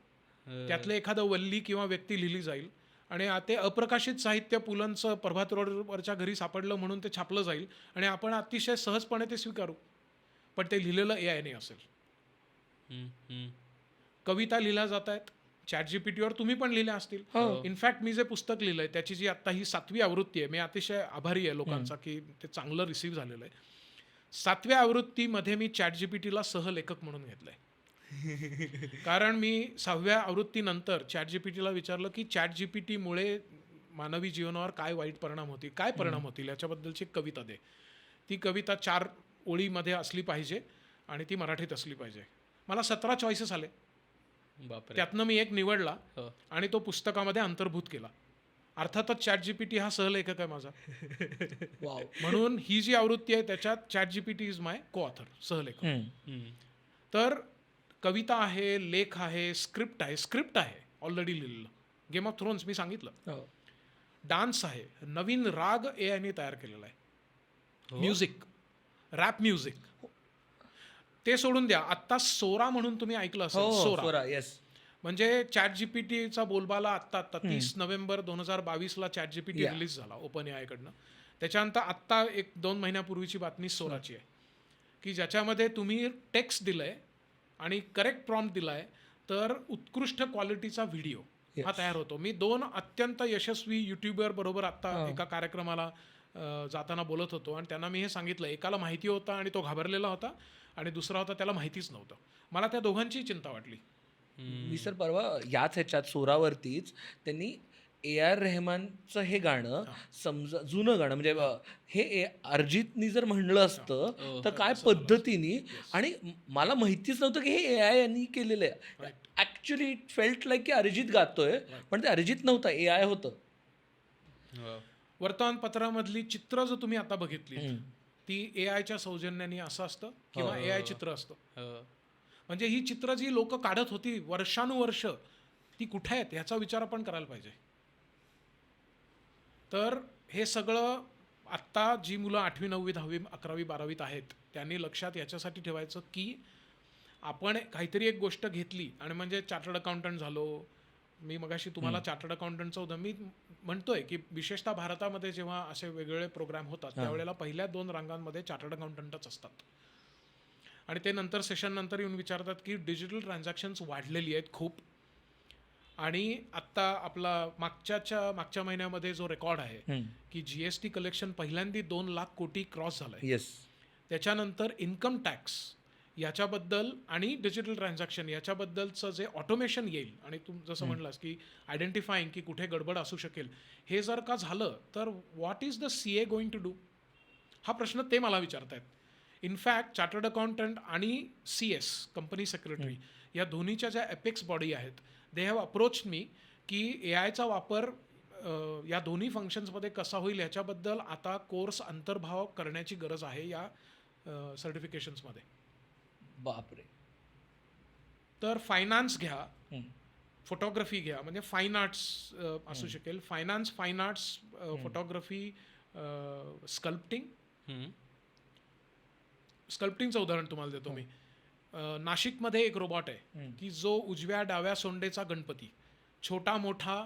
त्यातलं एखादं वल्ली किंवा व्यक्ती लिहिली जाईल आणि ते अप्रकाशित साहित्य पुलंचं प्रभात रोडवरच्या घरी सापडलं म्हणून ते छापलं जाईल आणि आपण अतिशय सहजपणे ते स्वीकारू, पण ते लिहिलेलं AI ने असेल. कविता लिहिल्या जात आहेत ChatGPTवर, तुम्ही पण लिहिल्या असतील. इनफॅक्ट मी जे पुस्तक लिहिलंय त्याची जी आता ही 7वी आवृत्ती आहे, मी अतिशय आभारी आहे लोकांचा की ते चांगलं रिसीव्ह झालेलं आहे. 7व्या आवृत्तीमध्ये मी ChatGPTला सहलेखक म्हणून घेतलंय. कारण मी 6व्या आवृत्तीनंतर ChatGPTला विचारलं की ChatGPTमुळे मानवी जीवनावर काय वाईट परिणाम होतील, काय परिणाम होतील याच्याबद्दलची एक कविता दे. ती कविता 4 ओळीमध्ये असली पाहिजे आणि ती मराठीत असली पाहिजे. मला 17 चॉईसेस आले. त्यातनं मी एक निवडला आणि तो पुस्तकामध्ये अंतर्भूत केला. अर्थातच ChatGPT हा सहलेखक आहे माझा. म्हणून ही जी आवृत्ती आहे त्याच्यात ChatGPT इज माय को ऑथर, सहलेखक. तर कविता आहे, लेख आहे, स्क्रिप्ट आहे ऑलरेडी लिहिलेलं. गेम ऑफ थ्रोन्स मी सांगितलं. हो. डान्स आहे, नवीन राग एआयने तयार केलेला आहे. हो? Music, rap music. ते सोडून द्या, आत्ता सोरा म्हणून तुम्ही ऐकलं असेल. हो सोरा येस. म्हणजे चॅट जीपीटीचा बोलबाला आत्ता 30 नोव्हेंबर 2022ला चॅट जीपीटी Yeah. रिलीज झाला ओपन एआय कडनं. त्याच्यानंतर आत्ता 1-2 महिन्यापूर्वीची बातमी सोराची आहे की ज्याच्यामध्ये तुम्ही टेक्स्ट दिलंय आणि करेक्ट प्रॉम्प्ट दिलाय तर उत्कृष्ट क्वालिटीचा व्हिडिओ हा Yes. तयार होतो. मी 2 अत्यंत यशस्वी युट्यूबर बरोबर आत्ता हो. एका कार्यक्रमाला जाताना बोलत होतो आणि त्यांना मी हे सांगितलं. एकाला माहिती होता आणि तो घाबरलेला होता आणि दुसरा होता त्याला माहितीच नव्हतं. मला त्या दोघांची चिंता वाटली. मी सर परवा याच ह्याच्यात सोरावरतीच त्यांनी ए आर रेहमानचं हे गाणं समजा जुनं गाणं म्हणजे हे अरिजितनी जर म्हणलं असतं तर काय पद्धतीने आणि मला माहितीच नव्हतं की हे ए आय यांनी केलेलं आहे. ॲक्च्युली इट फेल्ट लाईक की अरिजित गातोय पण ते अरिजित नव्हतं, ए आय होतं. वर्तमानपत्रामधली चित्र जर तुम्ही आता बघितली ती एआयच्या सौजन्याने असं असतं किंवा एआय चित्र असतं. म्हणजे ही चित्र जी लोक काढत होती वर्षानुवर्ष ती कुठे आहेत ह्याचा विचार आपण करायला पाहिजे. तर हे सगळं आत्ता जी मुलं 8वी 9वी 10वी 11वी 12वीत आहेत त्यांनी लक्षात याच्यासाठी ठेवायचं की आपण काहीतरी एक गोष्ट घेतली आणि म्हणजे चार्टर्ड अकाउंटंट झालो. मी मगाशी तुम्हाला चार्टर्ड अकाउंटंटचं उदाहरण मी म्हणतोय की विशेषतः भारतामध्ये जेव्हा असे वेगवेगळे प्रोग्राम होतात त्यावेळेला पहिल्या 2 रांगांमध्ये चार्टर्ड अकाउंटंटच असतात आणि ते नंतर सेशन नंतर येऊन विचारतात की डिजिटल ट्रान्झॅक्शन्स वाढलेली आहेत खूप. आणि आत्ता आपला मागच्या महिन्यामध्ये जो रेकॉर्ड आहे की जीएसटी कलेक्शन पहिल्यांदा 2 लाख कोटी क्रॉस झालंय. येस. त्याच्यानंतर इन्कम टॅक्स याच्याबद्दल आणि डिजिटल ट्रान्झॅक्शन याच्याबद्दलचं जे ऑटोमेशन येईल आणि तू जसं म्हणलास की आयडेंटिफाईंग की कुठे गडबड असू शकेल हे जर का झालं तर what is the CA going to do हा प्रश्न ते मला विचारतायत. इनफॅक्ट चार्टर्ड अकाउंटंट आणि CS कंपनी सेक्रेटरी या दोन्हीच्या ज्या एपेक्स बॉडी आहेत दे हॅव अप्रोच मी की एआयचा वापर या दोन्ही फंक्शन्समध्ये कसा होईल याच्याबद्दल आता कोर्स अंतर्भाव करण्याची गरज आहे या सर्टिफिकेशन्समध्ये. बापरे. तर फायनान्स घ्या, फोटोग्राफी घ्या म्हणजे फाईन आर्ट्स असू शकेल, फायनान्स, फाईन आर्ट्स, फोटोग्राफी, स्कल्प्टिंगचं उदाहरण तुम्हाला देतो मी. नाशिकमध्ये एक रोबॉट आहे की जो उजव्या डाव्या सोंडेचा गणपती छोटा मोठा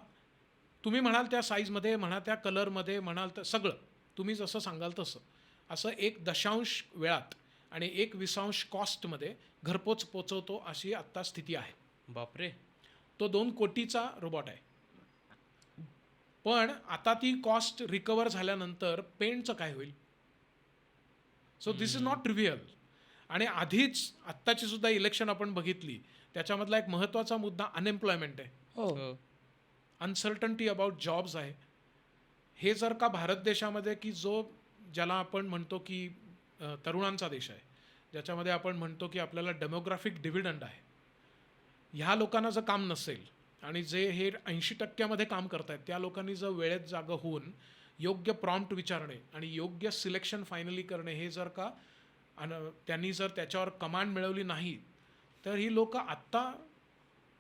तुम्ही म्हणाल त्या साईजमध्ये म्हणा त्या कलरमध्ये म्हणाल तर सगळं तुम्ही जसं सांगाल तसं असं 1 वेळात आणि 1 कॉस्टमध्ये घरपोच पोचवतो अशी आत्ता स्थिती आहे. बापरे. तो 2 कोटीचा रोबॉट आहे. पण आता ती कॉस्ट रिकवर झाल्यानंतर पेंटचं काय होईल. So this is not trivial. आणि आधीच आत्ताची सुद्धा इलेक्शन आपण बघितली त्याच्यामधला एक महत्त्वाचा मुद्दा अनएम्प्लॉयमेंट आहे. हो. अनसर्टन्टी अबाउट जॉब्स आहे. हे जर का भारत देशामध्ये की ज्याला आपण म्हणतो की तरुणांचा देश आहे ज्याच्यामध्ये आपण म्हणतो की आपल्याला डेमोग्राफिक डिव्हिडंड आहे ह्या लोकांना जर काम नसेल आणि जे हे 80% काम करतायत त्या लोकांनी जर वेळेत जागा होऊन योग्य प्रॉम्प्ट विचारणे आणि योग्य सिलेक्शन फायनली करणे हे जर का त्यांनी जर त्याच्यावर कमांड मिळवली नाही तर ही लोक आत्ता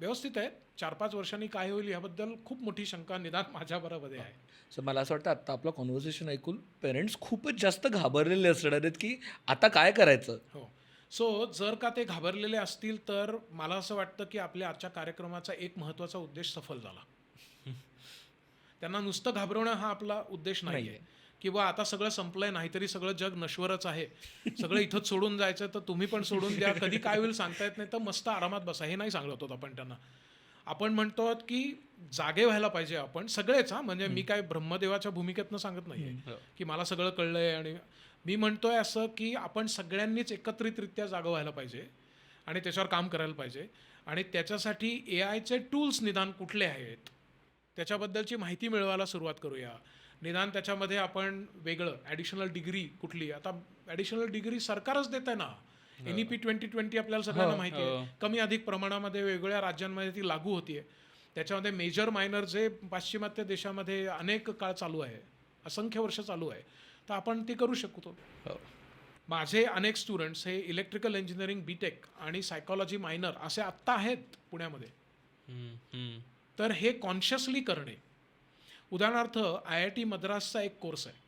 व्यवस्थित आहेत. 4-5 वर्षांनी काय होईल याबद्दल खूप मोठी शंका निदान माझ्या बरोबर आहे. सर मला असं वाटतं आत्ता आपलं कॉन्व्हर्सेशन ऐकून पेरेंट्स खूपच जास्त घाबरलेले असणार आहेत की आता काय करायचं. हो. सो जर का ते घाबरलेले असतील तर मला असं वाटतं की आपल्या आजच्या कार्यक्रमाचा एक महत्त्वाचा उद्देश सफल झाला. त्यांना नुसतं घाबरवणं हा आपला उद्देश नाही आहे किंवा आता सगळं संपलंय नाहीतरी सगळं जग नश्वरच आहे सगळं इथंच सोडून जायचं तर तुम्ही पण सोडून द्या कधी काय होईल सांगता येत नाही तर मस्त आरामात बसा हे नाही सांगत होतो आपण त्यांना. आपण म्हणतो की जागे व्हायला पाहिजे आपण सगळेच. म्हणजे मी काय ब्रह्मदेवाच्या भूमिकेतनं सांगत नाही की मला सगळं कळलंय आणि मी म्हणतोय असं की आपण सगळ्यांनीच एकत्रितरित्या जागं व्हायला पाहिजे आणि त्याच्यावर काम करायला पाहिजे आणि त्याच्यासाठी एआयचे टूल्स निदान कुठले आहेत त्याच्याबद्दलची माहिती मिळवायला सुरुवात करूया. निदान त्याच्यामध्ये आपण वेगळं ॲडिशनल डिग्री कुठली आता ॲडिशनल डिग्री सरकारच देत आहे ना. NEP 2020 आपल्याला सगळ्यांना माहिती आहे कमी अधिक प्रमाणामध्ये वेगवेगळ्या राज्यांमध्ये ती लागू होतीये. त्याच्यामध्ये मेजर मायनर जे पाश्चिमात्य देशामध्ये अनेक काळ चालू आहे असंख्य वर्ष चालू आहे तर आपण ते करू शकतो. माझे अनेक स्टुडंट्स हे इलेक्ट्रिकल इंजिनिअरिंग BTech आणि सायकॉलॉजी मायनर असे आत्ता आहेत पुण्यामध्ये. तर हे कॉन्शियसली करणे. उदाहरणार्थ IIT मद्रासचा एक कोर्स आहे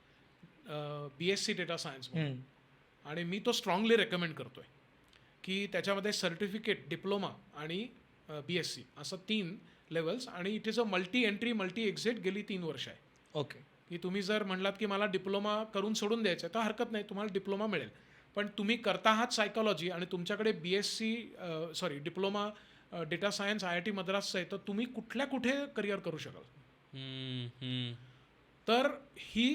BSc डेटा सायन्स म्हणून, आणि मी तो स्ट्रॉंगली रेकमेंड करतोय की त्याच्यामध्ये सर्टिफिकेट, डिप्लोमा आणि BSc असं 3 लेवल्स, आणि it is a multi entry multi exit गेली 3 वर्ष आहे. ओके. की तुम्ही जर म्हणलात की मला डिप्लोमा करून सोडून द्यायचं आहे तर हरकत नाही, तुम्हाला डिप्लोमा मिळेल. पण तुम्ही करता आहात सायकॉलॉजी आणि तुमच्याकडे डिप्लोमा डेटा सायन्स IIT मद्रासचं आहे, तर तुम्ही कुठे करिअर करू शकाल. तर ही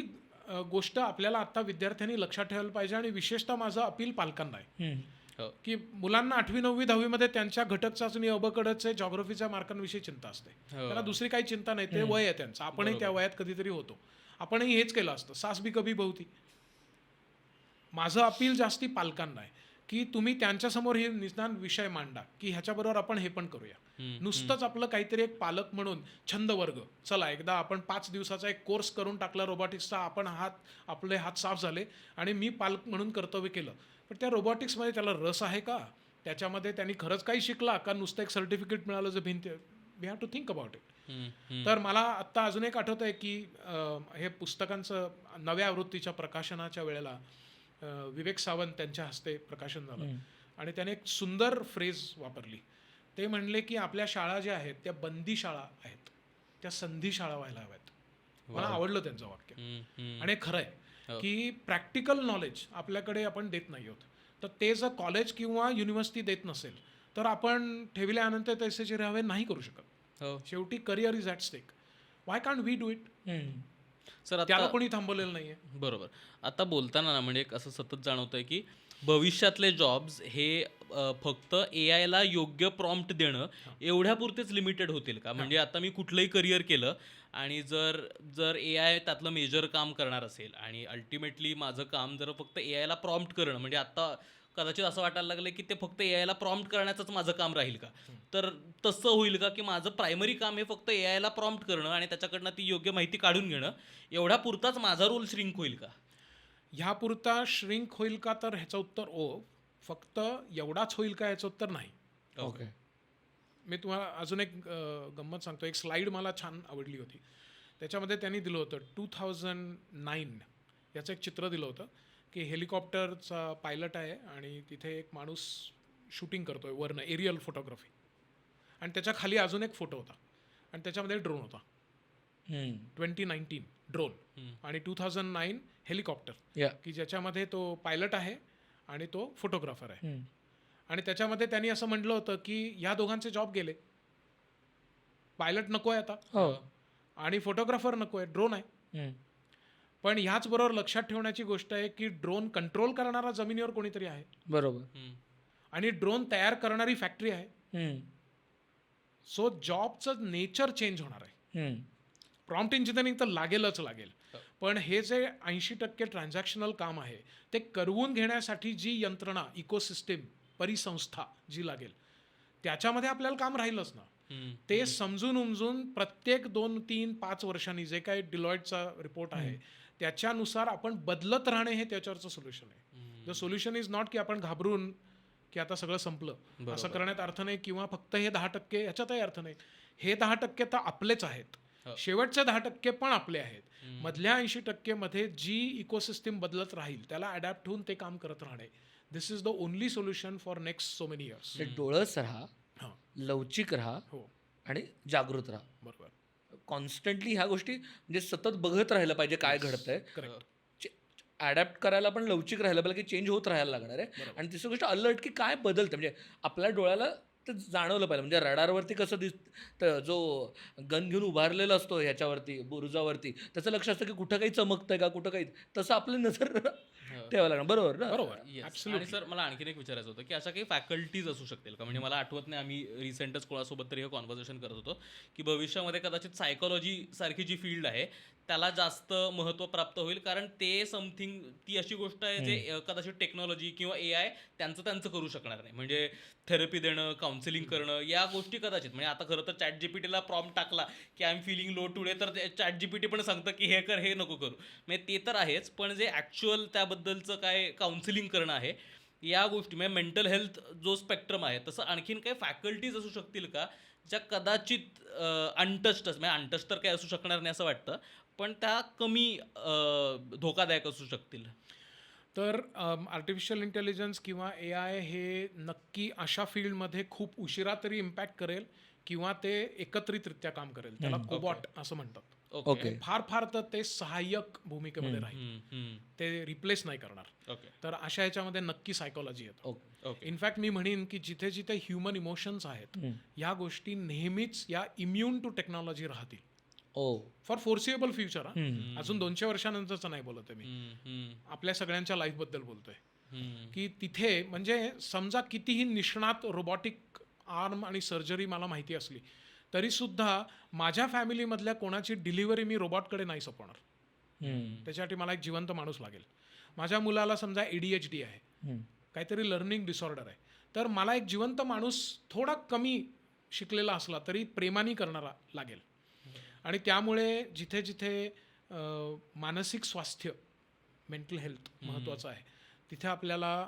गोष्ट आपल्याला आता विद्यार्थ्यांनी लक्षात ठेवायला पाहिजे. आणि विशेषतः माझं अपील पालकांना आहे की मुलांना 8वी 9वी 10वी मध्ये त्यांच्या घटक चाचणी, अबकडचे, जॉग्रफीच्या मार्कांविषयी चिंता असते. त्यांना दुसरी काही चिंता नाही. ते वय आहे त्यांचं. आपणही त्या वयात कधीतरी होतो. आपणही हेच केलं असतं. सास भी कभी बहु थी. माझं अपील जास्ती पालकांना आहे की तुम्ही त्यांच्यासमोर हे निदान विषय मांडा की ह्याच्याबरोबर आपण हे पण करूया. नुसतंच आपलं काहीतरी एक पालक म्हणून छंद वर्ग, चला एकदा आपण 5 दिवसाचा एक कोर्स करून टाकला रोबोटिक्सचा, आपले हात साफ झाले आणि मी पालक म्हणून कर्तव्य केलं. पण त्या रोबोटिक्समध्ये त्याला रस आहे का? त्याच्यामध्ये त्यांनी खरंच काही शिकला का? नुसतं एक सर्टिफिकेट मिळालं जे भिंत. We have to think about it. तर मला आत्ता अजून एक आठवत आहे की हे पुस्तकांचं नव्या आवृत्तीच्या प्रकाशनाच्या वेळेला विवेक सावंत त्यांच्या हस्ते प्रकाशन झालं आणि त्याने एक सुंदर फ्रेज वापरली. ते म्हणले की आपल्या शाळा ज्या आहेत त्या बंदी शाळा आहेत, त्या संधी शाळा व्हायला हव्यात. मला आवडलं त्यांचं वाक्य. आणि हे खरं आहे की प्रॅक्टिकल नॉलेज आपल्याकडे आपण देत नाही आहोत. तर ते जर कॉलेज किंवा युनिव्हर्सिटी देत नसेल तर आपण ठेवल्या अनंत तैसेचे राहावे नाही करू शकत. शेवटी career is at stake. Why can't we do it? Sir त्याला कोणी थांबवलेलं नाहीये. बरोबर. आता बोलताना ना म्हणजे एक असं सतत जाणवतंय की भविष्यातले जॉब्स हे फक्त AI ला योग्य प्रॉम्प्ट देणं एवढ्यापुरतेच लिमिटेड होतील का? म्हणजे आता मी कुठलंही करिअर केलं आणि जर AI त्यातलं मेजर काम करणार असेल आणि अल्टिमेटली माझं काम जर फक्त AI ला प्रॉम्प्ट करणं, म्हणजे आता कदाचित असं वाटायला लागलं की ते फक्त AI ला प्रॉम्प्ट करण्याचंच माझं काम राहील का? तर तसं होईल का की माझं प्रायमरी काम हे फक्त AI ला प्रॉम्प्ट करणं आणि त्याच्याकडनं ती योग्य माहिती काढून घेणं, एवढ्या पुरताच माझा रोल श्रिंक होईल का? ह्यापुरता श्रिंक होईल का? तर ह्याचं उत्तर फक्त एवढाच होईल का? ह्याचं उत्तर नाही. ओके. मी तुम्हाला अजून एक गंमत सांगतो. एक स्लाईड मला छान आवडली होती. त्याच्यामध्ये त्यांनी दिलं होतं 2009 याचं एक चित्र दिलं होतं की हेलिकॉप्टरचा पायलट आहे आणि तिथे एक माणूस शूटिंग करतोय वरनं, एरियल फोटोग्राफी, आणि त्याच्या खाली अजून एक फोटो होता आणि त्याच्यामध्ये ड्रोन होता. 2019 ड्रोन आणि 2009 हेलिकॉप्टर की ज्याच्यामध्ये तो पायलट आहे आणि तो फोटोग्राफर आहे. आणि त्याच्यामध्ये त्यांनी असं म्हटलं होतं की ह्या दोघांचे जॉब गेले. पायलट नको आहे आता आणि फोटोग्राफर नको आहे, ड्रोन आहे. पण ह्याच बरोबर लक्षात ठेवण्याची गोष्ट आहे की ड्रोन कंट्रोल करणारा जमिनीवर कोणीतरी आहे. बरोबर. आणि ड्रोन तयार करणारी फॅक्टरी आहे. सो जॉबचं नेचर चेंज होणार आहे. प्रॉम्प्ट इंजिनिअरिंग तर लागेलच लागेल, पण हे जे 80% ट्रान्झॅक्शनल काम आहे ते करवून घेण्यासाठी जी यंत्रणा, इकोसिस्टीम, परिसंस्था जी लागेल त्याच्यामध्ये आपल्याला काम राहीलच ना. ते समजून उमजून प्रत्येक 2, 3, 5 वर्षांनी जे काही डिलॉयटचा रिपोर्ट आहे त्याच्यानुसार आपण बदलत राहणे हे त्याच्यावरचं सोल्युशन आहे. द सोल्युशन इज नॉट की आपण घाबरून की आता सगळं संपलं असं करण्यात अर्थ नाही, किंवा फक्त हे 10% ह्याच्यातही अर्थ नाही. हे 10% तर आपलेच आहेत, शेवटचे 10% पण आपले आहेत. मधल्या 80% मध्ये जी इकोसिस्टीम बदलत राहील त्याला अडॅप्ट होऊन ते काम करत राहणे. This is the only solution for next so many years. डोळस राहा, लवचिक राहा आणि जागृत राहा. बरोबर. कॉन्स्टंटली ह्या गोष्टी म्हणजे सतत बघत राहिलं पाहिजे काय घडतंय. अडॅप्ट करायला पण लवचिक राहिलं पाहिजे की चेंज होत राहायला लागणार आहे. आणि तिसरी गोष्ट अलर्ट की काय बदलतं, म्हणजे आपल्या डोळ्याला ते जाणवलं पाहिजे. म्हणजे रडारवरती कसं दिसतं, जो गन घेऊन उभारलेला असतो ह्याच्यावरती बुरुजावरती, त्याचं लक्ष असतं की कुठं काही चमकतंय का, कुठं काही, तसं आपली नजर ठेवायला लागणार. बरोबर ना? बरोबर. आणि सर मला आणखीन एक विचारायचं होतं की अशा काही फॅकल्टीज असू शकतील का? म्हणजे मला आठवत नाही, आम्ही रिसेंटच कोणासोबत तरी हे कॉन्व्हर्सेशन करत होतो की भविष्यामध्ये कदाचित सायकोलॉजी सारखी जी फील्ड आहे त्याला जास्त महत्त्व प्राप्त होईल, कारण ते समथिंग, ती अशी गोष्ट आहे जे कदाचित टेक्नॉलॉजी किंवा AI त्यांचं करू शकणार नाही. म्हणजे थेरपी देणं, काउन्सिलिंग करणं, या गोष्टी कदाचित, म्हणजे आता खरं तर ChatGPTला प्रॉम्प्ट टाकला की I am feeling low today, तर ChatGPT पण सांगतं की हे कर, हे नको करू. म्हणजे ते तर आहेच, पण जे ॲक्च्युअल त्याबद्दलचं काय काउन्सिलिंग करणं आहे, या गोष्टी म्हणजे मेंटल हेल्थ जो स्पेक्ट्रम आहे, तसं आणखीन काही फॅकल्टीज असू शकतील का ज्या कदाचित अनटच्ड म्हणजे अनटच तर काही असू शकणार नाही असं वाटतं, पण त्या कमी धोकादायक असू शकतील. तर आर्टिफिशियल इंटेलिजन्स किंवा AI हे नक्की अशा फील्डमध्ये खूप उशिरा तरी इम्पॅक्ट करेल किंवा ते एकत्रितरित्या काम करेल. त्याला कोबॉट असं म्हणतात. ओके. फार फार तर ते सहाय्यक भूमिकेमध्ये राहील, ते रिप्लेस नाही करणार. ओके. तर अशा ह्याच्यामध्ये नक्की सायकोलॉजी येतं. ओके. ओके. इनफॅक्ट मी म्हणेन की जिथे जिथे ह्युमन इमोशन्स आहेत या गोष्टी नेहमीच या इम्युन टू टेक्नॉलॉजी राहतील ओ. For foreseeable future. अजून 200 वर्षानंतरचं नाही बोलत आहे मी, आपल्या सगळ्यांच्या लाईफबद्दल बोलतोय. की तिथे म्हणजे समजा कितीही निष्णात रोबोटिक आर्म आणि सर्जरी मला माहिती असली तरी सुद्धा माझ्या फॅमिलीमधल्या कोणाची डिलिव्हरी मी रोबॉटकडे नाही सोपवणार. त्याच्यासाठी मला एक जिवंत माणूस लागेल. माझ्या मुलाला समजा ADHD आहे, काहीतरी लर्निंग डिसऑर्डर आहे, तर मला एक जिवंत माणूस थोडा कमी शिकलेला असला तरी प्रेमाने करणारा लागेल. आणि त्यामुळे जिथे जिथे मानसिक स्वास्थ्य, मेंटल हेल्थ महत्त्वाचं आहे, तिथे आपल्याला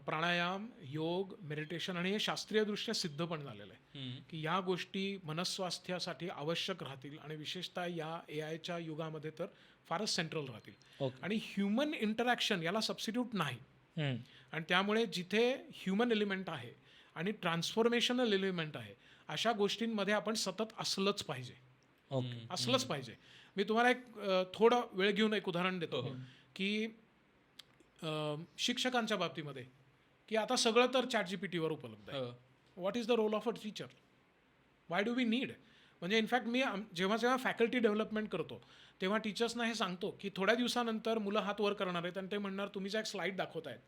प्राणायाम, योग, मेडिटेशन आणि हे शास्त्रीयदृष्ट्या सिद्ध पण झालेलं आहे की या गोष्टी मनस्वास्थ्यासाठी आवश्यक राहतील आणि विशेषतः या AIच्या युगामध्ये तर फारच सेंट्रल राहतील. आणि ह्युमन इंटरॅक्शन याला सबस्टिट्यूट नाही. आणि त्यामुळे जिथे ह्युमन एलिमेंट आहे आणि ट्रान्सफॉर्मेशनल एलिमेंट आहे अशा गोष्टींमध्ये आपण सतत असलंच पाहिजे. असलंच पाहिजे. मी तुम्हाला एक थोडा वेळ घेऊन एक उदाहरण देतो की शिक्षकांच्या बाबतीमध्ये की आता सगळं तर ChatGPTवर उपलब्ध आहे. What is the role of a teacher? Why do we need? म्हणजे इनफॅक्ट मी जेव्हा जेव्हा फॅकल्टी डेव्हलपमेंट करतो तेव्हा टीचर्सना हे सांगतो की थोड्या दिवसानंतर मुलं हात वर करणार आहेत आणि ते म्हणणार तुम्ही ज्या स्लाईड दाखवत आहेत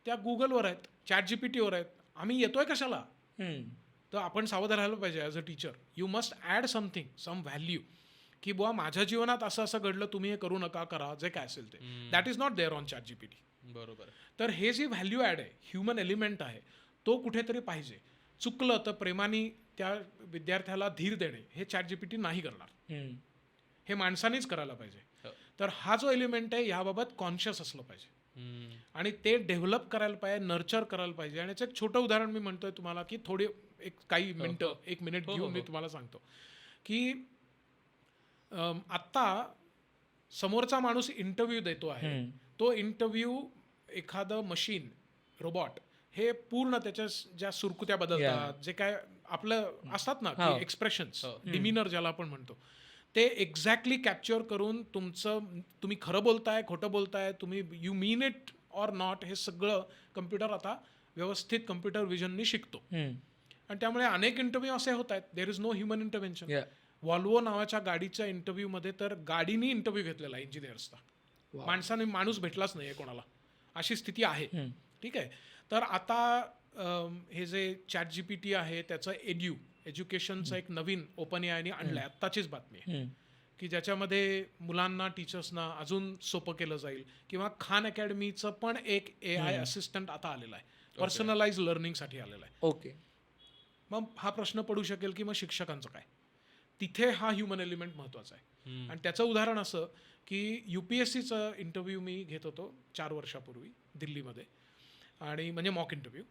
त्या गुगलवर आहेत, ChatGPTवर आहेत, आम्ही येतोय कशाला? तर आपण सावध राहायला पाहिजे as a teacher. You must add something, some value की बुवा माझ्या जीवनात असं असं घडलं, तुम्ही हे करू नका, करा, जे काय असेल ते. That is not there on ChatGPT. बरोबर. तर हे जे व्हॅल्यू ॲड आहे, ह्युमन एलिमेंट आहे, तो कुठेतरी पाहिजे. चुकलं तर प्रेमाने त्या विद्यार्थ्याला धीर देणे हे ChatGPT नाही करणार, हे माणसानेच करायला पाहिजे. तर हा जो एलिमेंट आहे याबाबत कॉन्शियस असलं पाहिजे आणि ते डेव्हलप करायला पाहिजे, नर्चर करायला पाहिजे. आणि याचं एक छोटं उदाहरण मी म्हणतोय तुम्हाला की थोडी काही मिनटं, 1 मिनिट घेऊन मी तुम्हाला सांगतो की आत्ता समोरचा माणूस इंटरव्ह्यू देतो आहे, तो इंटरव्ह्यू एखादं मशीन, रोबॉट हे पूर्ण त्याच्या ज्या सुरकुत्या बदलतात, जे काय आपलं असतात ना की एक्सप्रेशन्स, डिमिनर ज्याला आपण म्हणतो, ते एक्झॅक्टली कॅप्चर करून तुम्ही खरं बोलताय, खोटं बोलताय, तुम्ही you mean it or not, हे सगळं कम्प्युटर आता व्यवस्थित कम्प्युटर विजननी शिकतो. आणि त्यामुळे अनेक इंटरव्ह्यू असे होत आहेत, there is no human intervention. Volvo नावाच्या गाडीच्या इंटरव्ह्यूमध्ये तर गाडीनी इंटरव्ह्यू घेतलेला इंजिनियर्सचा, माणसाने माणूस भेटलाच नाही कोणाला, अशी स्थिती आहे. ठीक आहे. तर आता हे जे ChatGPT आहे त्याचं एज्युकेशनचं एक नवीन ओपन AIने आणलंय, आत्ताचीच बातमी आहे की ज्याच्यामध्ये मुलांना, टीचर्सना अजून सोपं केलं जाईल. किंवा खान अकॅडमीचं पण एक AI असिस्टंट आता आलेला आहे, पर्सनलाइज लर्निंगसाठी आलेला आहे. ओके. मग हा प्रश्न पडू शकेल की मग शिक्षकांचं काय? तिथे हा ह्युमन एलिमेंट महत्त्वाचा आहे. आणि त्याचं उदाहरण असं की UPSCचं इंटरव्ह्यू मी घेत होतो 4 वर्षापूर्वी दिल्लीमध्ये, आणि म्हणजे मॉक इंटरव्ह्यू.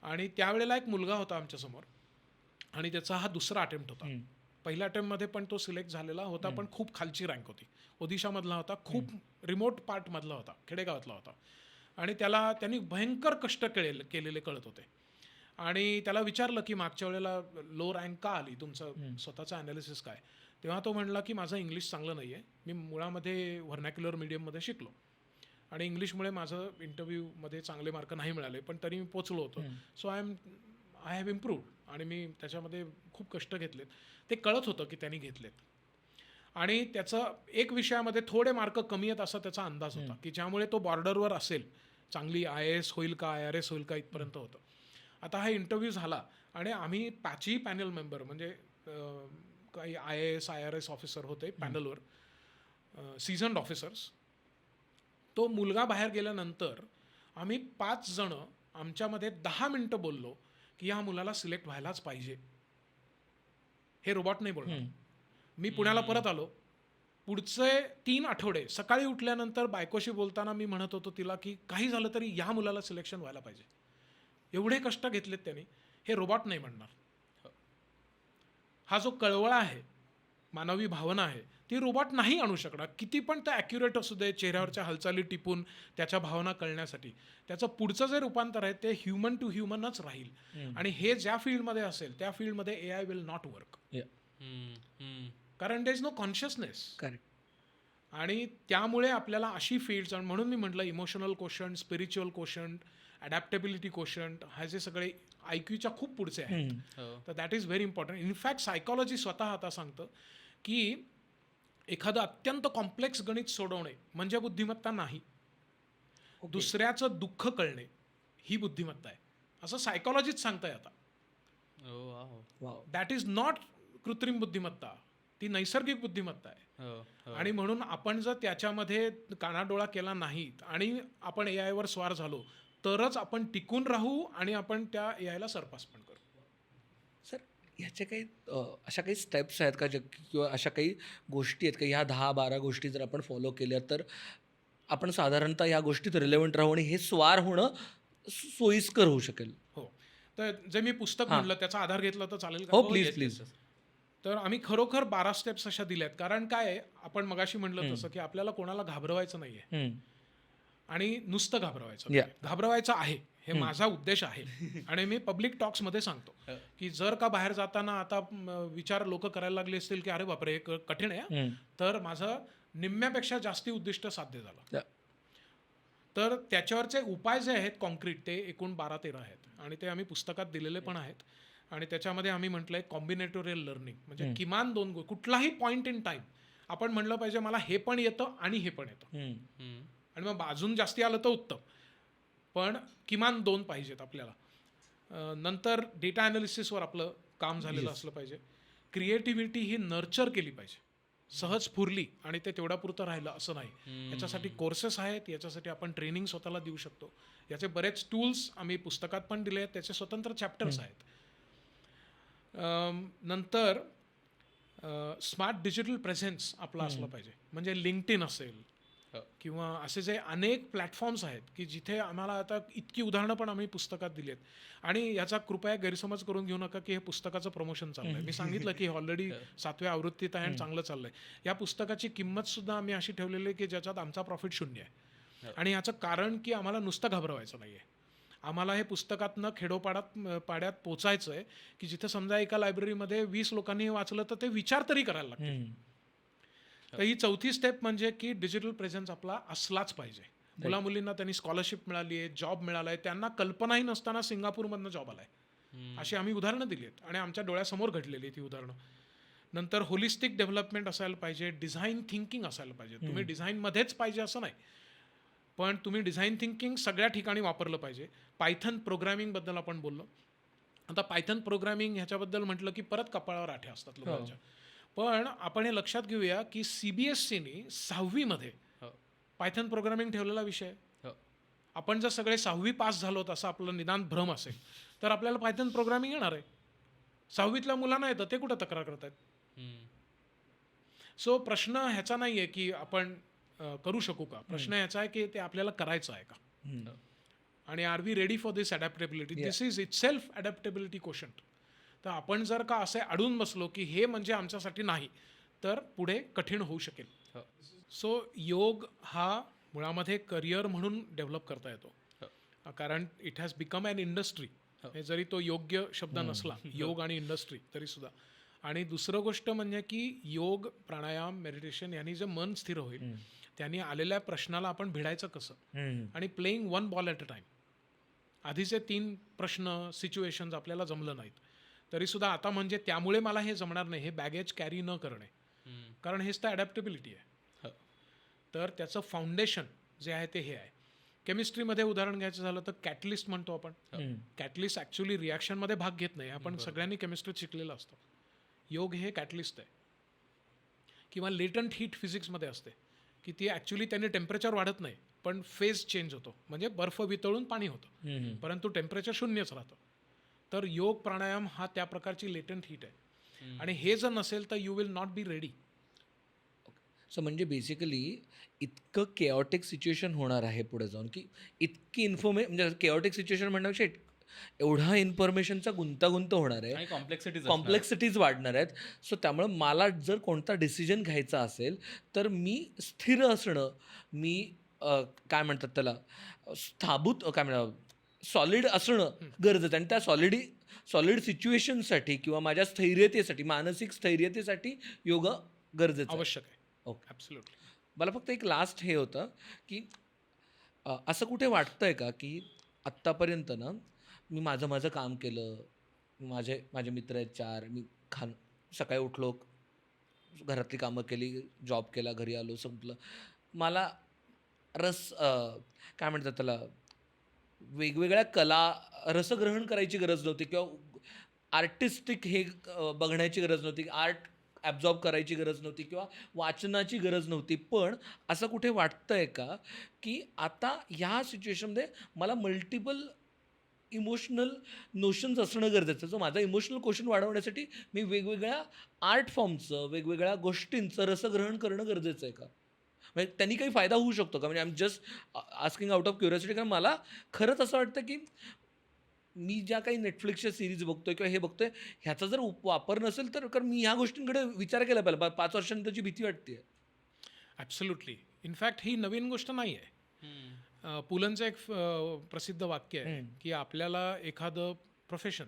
आणि त्यावेळेला एक मुलगा होता आमच्यासमोर आणि त्याचा हा दुसरा अटेम्प्ट होता. पहिल्या अटेम्प्टमध्ये पण तो सिलेक्ट झालेला होता, पण खूप खालची रँक होती. ओदिशामधला होता, खूप रिमोट पार्टमधला होता, खेडेगावातला होता. आणि त्यांनी भयंकर कष्ट केलेले कळत होते. आणि त्याला विचारलं की मागच्या वेळेला लो रँक का आली, तुमचं स्वतःचं ॲनालिसिस काय? तेव्हा तो म्हणला की माझं इंग्लिश चांगलं नाही आहे, मी मुळामध्ये व्हर्नॅक्युलर मीडियममध्ये शिकलो आणि इंग्लिशमुळे माझं इंटरव्ह्यूमध्ये चांगले मार्क नाही मिळाले, पण तरी मी पोचलो होतो. सो आय हॅव इम्प्रूव्ड आणि मी त्याच्यामध्ये खूप कष्ट घेतलेत. ते कळत होतं की त्यांनी घेतलेत. आणि त्याचं एक विषयामध्ये थोडे मार्क कमी आहेत असा त्याचा अंदाज होता की ज्यामुळे तो बॉर्डरवर असेल, चांगली IAS होईल का, IRS होईल का, इथपर्यंत होतं. आता हा इंटरव्ह्यू झाला आणि आम्ही 5ही पॅनल मेंबर, म्हणजे काही IAS IRS ऑफिसर होते पॅनलवर, सीझन्ड ऑफिसर्स. तो मुलगा बाहेर गेल्यानंतर आम्ही 5 जण आमच्यामध्ये 10 मिनटं बोललो की ह्या मुलाला सिलेक्ट व्हायलाच पाहिजे, हे रोबॉट नाही बोलणार. मी पुण्याला परत आलो. पुढचे 3 आठवडे सकाळी उठल्यानंतर बायकोशी बोलताना मी म्हणत होतो तिला की काही झालं तरी ह्या मुलाला सिलेक्शन व्हायला पाहिजे, एवढे कष्ट घेतलेत त्यांनी, हे रोबॉट नाही म्हणणार. हा जो कळवळा आहे, मानवी भावना आहे, ती रोबोट नाही आणू शकणार. किती पण ते ॲक्युरेट असू दे, चेहऱ्यावरच्या हालचाली टिपून त्याच्या भावना कळण्यासाठी. त्याचं पुढचं जे रूपांतर आहे ते ह्युमन टू ह्युमनच राहील. आणि हे ज्या फील्डमध्ये असेल त्या फील्डमध्ये AI विल नॉट वर्क. कारण there is no consciousness. Correct. आणि त्यामुळे आपल्याला अशी फील्ड्स, आणि म्हणून मी म्हटलं emotional quotient, spiritual quotient, adaptability quotient, हा जे सगळे IQच्या खूप पुढचे आहेत. तर that is very important. In fact psychology स्वतः आता सांगतं की एखादं अत्यंत कॉम्प्लेक्स गणित सोडवणे म्हणजे बुद्धिमत्ता नाही. दुसऱ्याचं दुःख कळणे ही बुद्धिमत्ता आहे, असं सायकॉलॉजीच सांगताय आता. वाव. दॅट इज नॉट कृत्रिम बुद्धिमत्ता, ती नैसर्गिक बुद्धिमत्ता आहे. आणि म्हणून आपण जर त्याच्यामध्ये कानाडोळा केला नाही आणि आपण AI वर स्वार झालो तरच आपण टिकून राहू आणि आपण त्या AIला सरपास पण करू. सर, ह्याच्या काही अशा काही स्टेप्स आहेत का किंवा अशा काही गोष्टी आहेत का, ह्या 10-12 गोष्टी जर आपण फॉलो केल्या तर आपण साधारणतः ह्या गोष्टीत रिलेव्हंट राहू आणि हे स्वार होणं सोयीस्कर होऊ शकेल? हो. तर जे मी पुस्तक हां. म्हणलं त्याचा आधार घेतला तर चालेल का? हो, प्लीज प्लीज. तर आम्ही खरोखर 12 स्टेप्स अशा दिल्यात. कारण काय आहे, आपण मगाशी म्हणलं तसं की आपल्याला कोणाला घाबरवायचं नाहीये आणि नुसतं घाबरवायचं नाही. घाबरवायचं आहे, हे माझा उद्देश आहे. आणि मी पब्लिक टॉक्समध्ये सांगतो की जर का बाहेर जाताना आता विचार लोक करायला लागले असतील की अरे बापरे हे कठीण आहे, तर माझं निम्म्यापेक्षा जास्ती उद्दिष्ट साध्य झालं. तर त्याच्यावरचे उपाय जे आहेत कॉन्क्रीट ते एकूण 12-13 आहेत आणि ते आम्ही पुस्तकात दिलेले पण आहेत. आणि त्याच्यामध्ये आम्ही म्हटलंय कॉम्बिनेटोरियल लर्निंग, म्हणजे किमान 2 कुठलाही पॉईंट इन टाईम आपण म्हणलं पाहिजे मला हे पण येतं आणि हे पण येतं, आणि मग अजून जास्ती आलं तर उत्तम, पण किमान 2 पाहिजेत आपल्याला. नंतर डेटा ॲनालिसिसवर आपलं काम झालेलं असलं पाहिजे. क्रिएटिव्हिटी ही नर्चर केली पाहिजे, सहज फुरली आणि ते तेवढ्यापुरतं राहिलं असं नाही. याच्यासाठी कोर्सेस आहेत, याच्यासाठी आपण ट्रेनिंग स्वतःला देऊ शकतो. याचे बरेच टूल्स आम्ही पुस्तकात पण दिले आहेत, त्याचे स्वतंत्र चॅप्टर्स आहेत. नंतर स्मार्ट डिजिटल प्रेझेन्स आपला असला पाहिजे, म्हणजे लिंक्डइन असेल किंवा असे जे अनेक प्लॅटफॉर्म्स आहेत की जिथे आम्हाला आता इतकी उदाहरणं पण आम्ही पुस्तकात दिली आहेत. आणि याचा कृपया गैरसमज करून घेऊ नका की हे पुस्तकाचं प्रमोशन चाललंय. मी सांगितलं की ऑलरेडी 7व्या आवृत्तीत आहे आणि चांगलं चाललंय. या पुस्तकाची किंमत सुद्धा आम्ही अशी ठेवलेली आहे की ज्याच्यात आमचा प्रॉफिट 0 आहे. आणि याचं कारण की आम्हाला नुसतं घाबरवायचं नाहीये, आम्हाला हे पुस्तकातनं पाड्यात पोचायचं आहे की जिथे समजा एका लायब्ररीमध्ये 20 लोकांनी हे वाचलं तर ते विचार तरी करायला लागतील. तर ही 4थी स्टेप म्हणजे की डिजिटल प्रेझेन्स आपला असलाच पाहिजे. मुलामुलींना त्यांनी स्कॉलरशिप मिळाली आहे, जॉब मिळाला आहे, त्यांना कल्पनाही नसताना सिंगापूरमधनं जॉब आलाय, अशी आम्ही उदाहरणं दिली आहेत आणि आमच्या डोळ्यासमोर घडलेली ती उदाहरणं. नंतर होलिस्टिक डेव्हलपमेंट असायला पाहिजे, डिझाईन थिंकिंग असायला पाहिजे. तुम्ही डिझाईनमध्येच पाहिजे असं नाही, पण तुम्ही डिझाईन थिंकिंग सगळ्या ठिकाणी वापरलं पाहिजे. पायथन प्रोग्रॅमिंगबद्दल आपण बोललो. आता पायथन प्रोग्रॅमिंग ह्याच्याबद्दल म्हटलं की परत कपाळावर आठे असतात लोकांच्या. पण आपण हे लक्षात घेऊया की CBSEनी 6वी मध्ये पायथन प्रोग्रामिंग ठेवलेला विषय. आपण जर सगळे 6वी पास झालो असं आपलं निदान भ्रम असेल तर आपल्याला पायथन प्रोग्रामिंग येणार आहे. 6वीतल्या मुलांना येतं, ते कुठं तक्रार करतायत. सो प्रश्न ह्याचा नाही आहे की आपण करू शकू का, प्रश्न ह्याचा आहे की ते आपल्याला करायचं आहे का, आणि are we ready for this adaptability. This is itself adaptability quotient. तर आपण जर का असे अडून बसलो की हे म्हणजे आमच्यासाठी नाही, तर पुढे कठीण होऊ शकेल. सो योग हा मुळामध्ये करिअर म्हणून डेव्हलप करता येतो, कारण it has become an industry. जरी तो योग्य शब्द नसला, योग आणि इंडस्ट्री तरी सुद्धा. आणि दुसरं गोष्ट म्हणजे की योग, प्राणायाम, मेडिटेशन यांनी जे मन स्थिर होईल, त्यांनी आलेल्या प्रश्नाला आपण भिडायचं कसं, आणि playing 1 ball at a time. आधीचे 3 प्रश्न सिच्युएशन्स आपल्याला जमलं नाहीत तरी सुद्धा आता म्हणजे त्यामुळे मला हे जमणार नाही हे बॅगेज कॅरी न करणे, कारण हेच तर अडॅप्टेबिलिटी आहे. तर त्याचं फाउंडेशन जे आहे ते हे आहे. केमिस्ट्रीमध्ये उदाहरण घ्यायचं झालं तर कॅटलिस्ट म्हणतो आपण. कॅटलिस्ट ॲक्च्युली रिॲक्शनमध्ये भाग घेत नाही, आपण सगळ्यांनी केमिस्ट्रीत शिकलेलं असतं. योग हे कॅटलिस्ट आहे. किंवा लेटंट हीट फिजिक्समध्ये असते की ती ॲक्च्युली त्याने टेम्परेचर वाढत नाही, पण फेज चेंज होतो, म्हणजे बर्फ वितळून पाणी होतं, परंतु टेम्परेचर 0च राहतं. तर योग प्राणायाम हा त्या प्रकारची लेटंट हीट आहे, आणि हे जर नसेल तर you will not be ready. So म्हणजे बेसिकली इतकं केऑटिक सिच्युएशन होणार आहे पुढे जाऊन की इतकी म्हणजे केऑटिक सिच्युएशन म्हणण्यापेक्षा एवढा इन्फॉर्मेशनचा गुंतागुंत होणार आहे, आणि कॉम्प्लेक्सिटीज वाढणार आहेत. सो त्यामुळं मला जर कोणता डिसिजन घ्यायचा असेल तर मी स्थिर असणं, मी काय म्हणतात त्याला, स्थाबूत काय म्हणतात, सॉलिड असणं गरजेचं आहे. आणि त्या सॉलिड सिच्युएशनसाठी किंवा माझ्या स्थैर्यतेसाठी, मानसिक स्थैर्यतेसाठी योगा गरजेचं आहे. आवश्यक आहे. ओके. ॲब्सोल्युटली. मला फक्त एक लास्ट हे होतं की असं कुठे वाटतंय का की आत्तापर्यंत ना मी माझं काम केलं, माझे मित्र आहेत 4, मी सकाळी उठलो, घरातली कामं केली, जॉब केला, घरी आलो, संपलं. मला काय म्हणतात त्याला, वेगवेगळ्या रसग्रहण करायची गरज नव्हती किंवा आर्टिस्टिक हे बघण्याची गरज नव्हती, आर्ट ॲब्झॉर्ब करायची गरज नव्हती किंवा वाचनाची गरज नव्हती. पण असं कुठे वाटतंय का की आता ह्या सिच्युएशनमध्ये मला मल्टिपल इमोशनल नोशन्स असणं गरजेचं आहे. सो माझा इमोशनल क्वेश्चन वाढवण्यासाठी मी वेगवेगळ्या आर्ट फॉर्मचं, वेगवेगळ्या गोष्टींचं रसग्रहण करणं गरजेचं आहे का? म्हणजे त्यांनी काही फायदा होऊ शकतो का? म्हणजे I am just asking out of curiosity. कारण मला खरंच असं वाटतं की मी ज्या काही नेटफ्लिक्सच्या सिरीज बघतोय किंवा हे बघतोय, ह्याचा जर वापर नसेल तर कारण मी ह्या गोष्टींकडे विचार केला पाहिजे. 5 वर्षांनंतरची भीती वाटते. ॲब्सोल्युटली. इनफॅक्ट ही नवीन गोष्ट नाही आहे. पुलंचं एक प्रसिद्ध वाक्य आहे की आपल्याला एखादं प्रोफेशन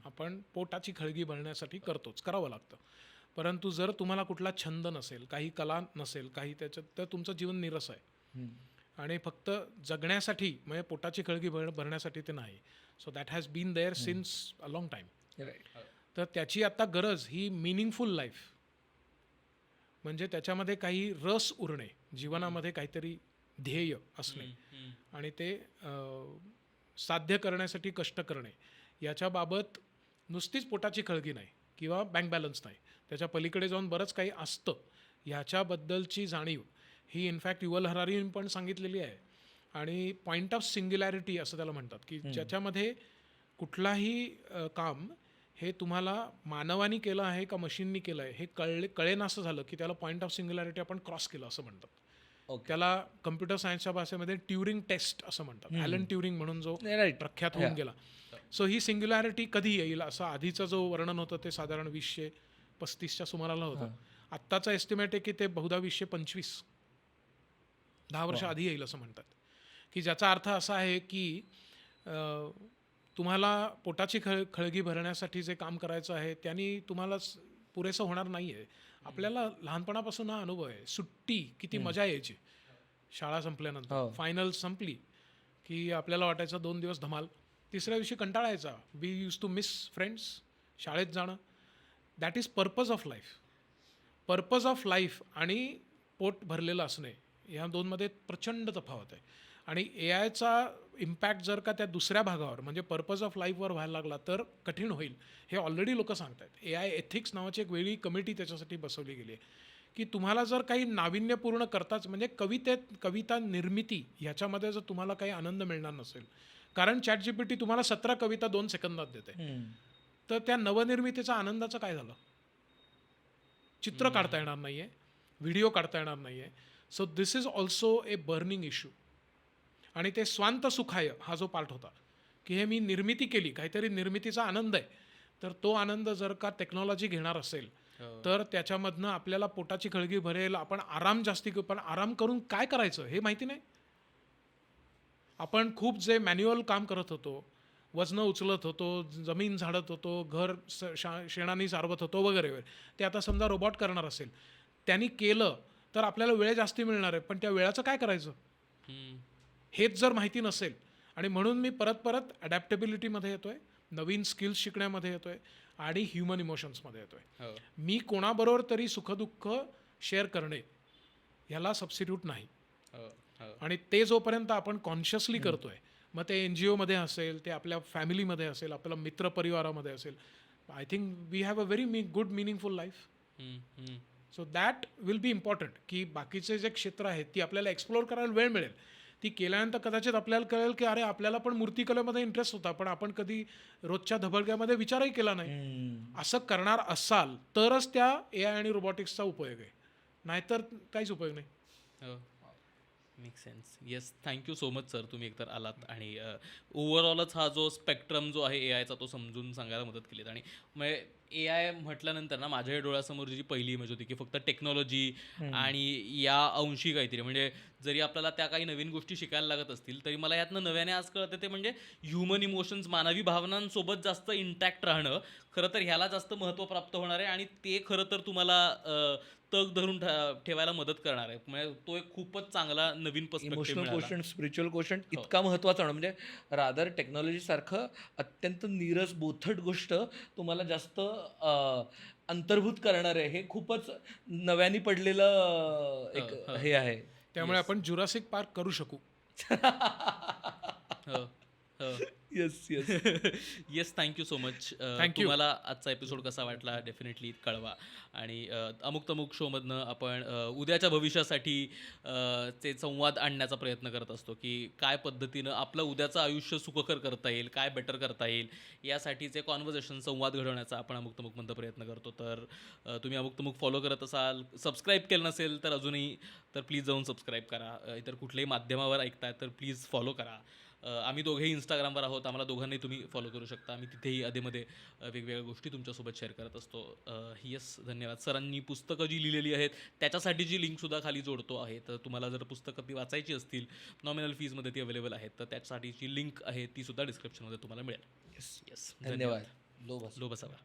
आपण पोटाची खळगी भरण्यासाठी करतोच, करावं लागतं. परंतु जर तुम्हाला कुठला छंद नसेल, काही कला नसेल, काही त्याच्यात, तर तुमचं जीवन निरस आहे. आणि फक्त जगण्यासाठी, म्हणजे पोटाची खळगी भरण्यासाठी ते नाही. So that has been there since a long time. तर त्याची आता गरज ही मिनिंगफुल लाईफ, म्हणजे त्याच्यामध्ये काही रस उरणे, जीवनामध्ये काहीतरी ध्येय असणे आणि ते साध्य करण्यासाठी कष्ट करणे, याच्याबाबत नुसतीच पोटाची खळगी नाही किंवा बँक बॅलन्स नाही, त्याच्या पलीकडे जाऊन बरंच काही असतं. ह्याच्याबद्दलची जाणीव ही इनफॅक्ट युवल हरारीने पण सांगितलेली आहे. आणि पॉईंट ऑफ सिंग्युलॅरिटी असं त्याला म्हणतात की ज्याच्यामध्ये कुठलाही काम हे तुम्हाला मानवानी केलं आहे का मशीननी केलं आहे हे कळेनासं झालं की त्याला पॉईंट ऑफ सिंग्युलॅरिटी आपण क्रॉस केलं असं म्हणतात. त्याला कम्प्युटर सायन्सच्या भाषेमध्ये ट्युरिंग टेस्ट असं म्हणतात. ॲलन ट्युरिंग म्हणून जो प्रख्यात होऊन गेला. सो ही सिंग्युलॅरिटी कधी येईल असं आधीचं जो वर्णन होतं ते साधारण 2035च्या सुमाराला होतं. आत्ताचा एस्टिमेट आहे की ते बहुधा 2025, 10 वर्ष आधी येईल असं म्हणतात. की ज्याचा अर्थ असा आहे की तुम्हाला पोटाची खळगी भरण्यासाठी जे काम करायचं आहे त्यांनी तुम्हाला पुरेसं होणार नाही आहे. आपल्याला लहानपणापासून हा अनुभव आहे. सुट्टी किती मजा यायची. शाळा संपल्यानंतर फायनल संपली की आपल्याला वाटायचं 2 दिवस धमाल, तिसऱ्या दिवशी कंटाळा यायचा. We use to miss friends, शाळेत जाणं. That is purpose of life. Purpose of life आणि पोट भरलेलं असणे, ह्या दोनमध्ये प्रचंड तफावत आहे. आणि ए आयचा इम्पॅक्ट जर का त्या दुसऱ्या भागावर म्हणजे पर्पज ऑफ लाईफवर व्हायला लागला तर कठीण होईल. हे ऑलरेडी लोक सांगत आहेत. ए आय एथिक्स नावाची एक वेगळी कमिटी त्याच्यासाठी बसवली गेली आहे की तुम्हाला जर काही नाविन्यपूर्ण करताच, म्हणजे कविता निर्मिती ह्याच्यामध्ये जर तुम्हाला काही आनंद मिळणार नसेल, कारण ChatGPT तुम्हाला 17 कविता 2 सेकंदात देते, तर त्या नवनिर्मितीचा आनंदाचं काय झालं? चित्र काढता येणार नाही आहे, व्हिडिओ काढता येणार नाही आहे. So this is also a burning issue. आणि ते स्वांत सुखाय हा जो पार्ट होता की हे मी निर्मिती केली, काहीतरी निर्मितीचा आनंद आहे, तर तो आनंद जर का टेक्नॉलॉजी घेणार असेल तर त्याच्यामधनं आपल्याला पोटाची खळगी भरेल, आपण आराम जास्ती करू. पण आराम करून काय करायचं हे माहिती नाही. आपण खूप जे मॅन्युअल काम करत होतो, वजनं उचलत होतो, जमीन झाडत होतो, घर शेणानी सारवत होतो वगैरे वगैरे, ते आता समजा रोबॉट करणार असेल, त्यांनी केलं तर आपल्याला वेळ जास्ती मिळणार आहे. पण त्या वेळाचं काय करायचं हेच जर माहिती नसेल, आणि म्हणून मी परत अडॅप्टेबिलिटीमध्ये येतोय, नवीन स्किल्स शिकण्यामध्ये येतोय आणि ह्युमन इमोशन्समध्ये येतोय. मी कोणाबरोबर तरी सुखदुःख शेअर करणे ह्याला सबस्टिट्यूट नाही. आणि ते जोपर्यंत आपण कॉन्शियसली करतोय, मग ते NGOमध्ये असेल, ते आपल्या फॅमिलीमध्ये असेल, आपल्या मित्रपरिवारामध्ये असेल, I think we have a very good meaningful life. So that will be important की बाकीचे जे क्षेत्र आहेत ती आपल्याला एक्सप्लोअर करायला वेळ मिळेल. ती केल्यानंतर कदाचित आपल्याला कळेल की अरे आपल्याला पण मूर्तिकलेमध्ये इंटरेस्ट होता, पण आपण कधी रोजच्या धबडक्यामध्ये विचारही केला नाही. असं करणार असाल तरच त्या AI आणि रोबोटिक्सचा उपयोग आहे, नाहीतर काहीच उपयोग नाही. Make sense. Yes, thank you so much sir, तुम्ही एकतर आलात आणि ओव्हरऑलच हा जो स्पेक्ट्रम जो आहे ए आयचा तो समजून सांगायला मदत केलीत. आणि मग ए आय म्हटल्यानंतर ना माझ्या डोळ्यासमोर जी पहिली इमेज होती की फक्त टेक्नॉलॉजी आणि या अंशी काहीतरी, म्हणजे जरी आपल्याला त्या काही नवीन गोष्टी शिकायला लागत असतील तरी मला यातनं नव्याने आज कळतं ते म्हणजे ह्युमन इमोशन्स, मानवी भावनांसोबत जास्त इंटॅक्ट राहणं खरं तर ह्याला जास्त महत्त्व प्राप्त होणार आहे. आणि ते खरं तर तुम्हाला तग धरून ठेवायला मदत करणार आहे. म्हणजे तो एक खूपच चांगला नवीन पर्स्पेक्टिव्ह इमोशनल मिळाला. क्वेश्चन, स्पिरिच्युअल क्वेश्चन हो. इतका महत्त्वाचा होणं म्हणजे रादर टेक्नॉलॉजीसारखं अत्यंत नीरस बोथट गोष्ट तुम्हाला जास्त अंतर्भूत करणार आहे. हे खूपच नव्याने पडलेलं एक हे आहे. त्यामुळे आपण जुरासिक पार्क करू शकू. हो, हो. Yes yes. Yes, thank you so much. Thank you. तुम्हाला आजचा एपिसोड कसा वाटला डेफिनेटली कळवा. आणि अमुक तमुक शोमधनं आपण उद्याच्या भविष्यासाठी चे संवाद आणण्याचा प्रयत्न करत असतो की काय पद्धतीनं आपलं उद्याचं आयुष्य सुखकर करता येईल, काय बेटर करता येईल, यासाठीचे कॉन्व्हर्सेशन, संवाद घडवण्याचा आपण अमुक तमुकमधनं प्रयत्न करतो. तर तुम्ही अमुक तमुक फॉलो करत असाल, सबस्क्राईब केलं नसेल तर अजूनही तर प्लीज जाऊन सबस्क्राईब करा. इतर कुठल्याही माध्यमावर ऐकताय तर प्लीज फॉलो करा. आम्ही दोघेही इंस्टाग्रामवर आहोत, आम्हाला दोघांनाही तुम्ही फॉलो करू शकता. आम्ही तिथेही अधेमध्ये वेगवेगळ्या गोष्टी तुमच्यासोबत शेअर करत असतो. येस, धन्यवाद. सरांनी पुस्तकं जी लिहिलेली आहेत त्याच्यासाठीची लिंकसुद्धा खाली जोडतो आहे. तर तुम्हाला जर पुस्तकं ती वाचायची असतील नॉमिनल फीजमध्ये ती अवेलेबल आहेत तर त्याच्यासाठीची लिंक आहे, ती सुद्धा डिस्क्रिप्शनमध्ये तुम्हाला मिळेल. येस, धन्यवाद. लो बस. लो बसावा.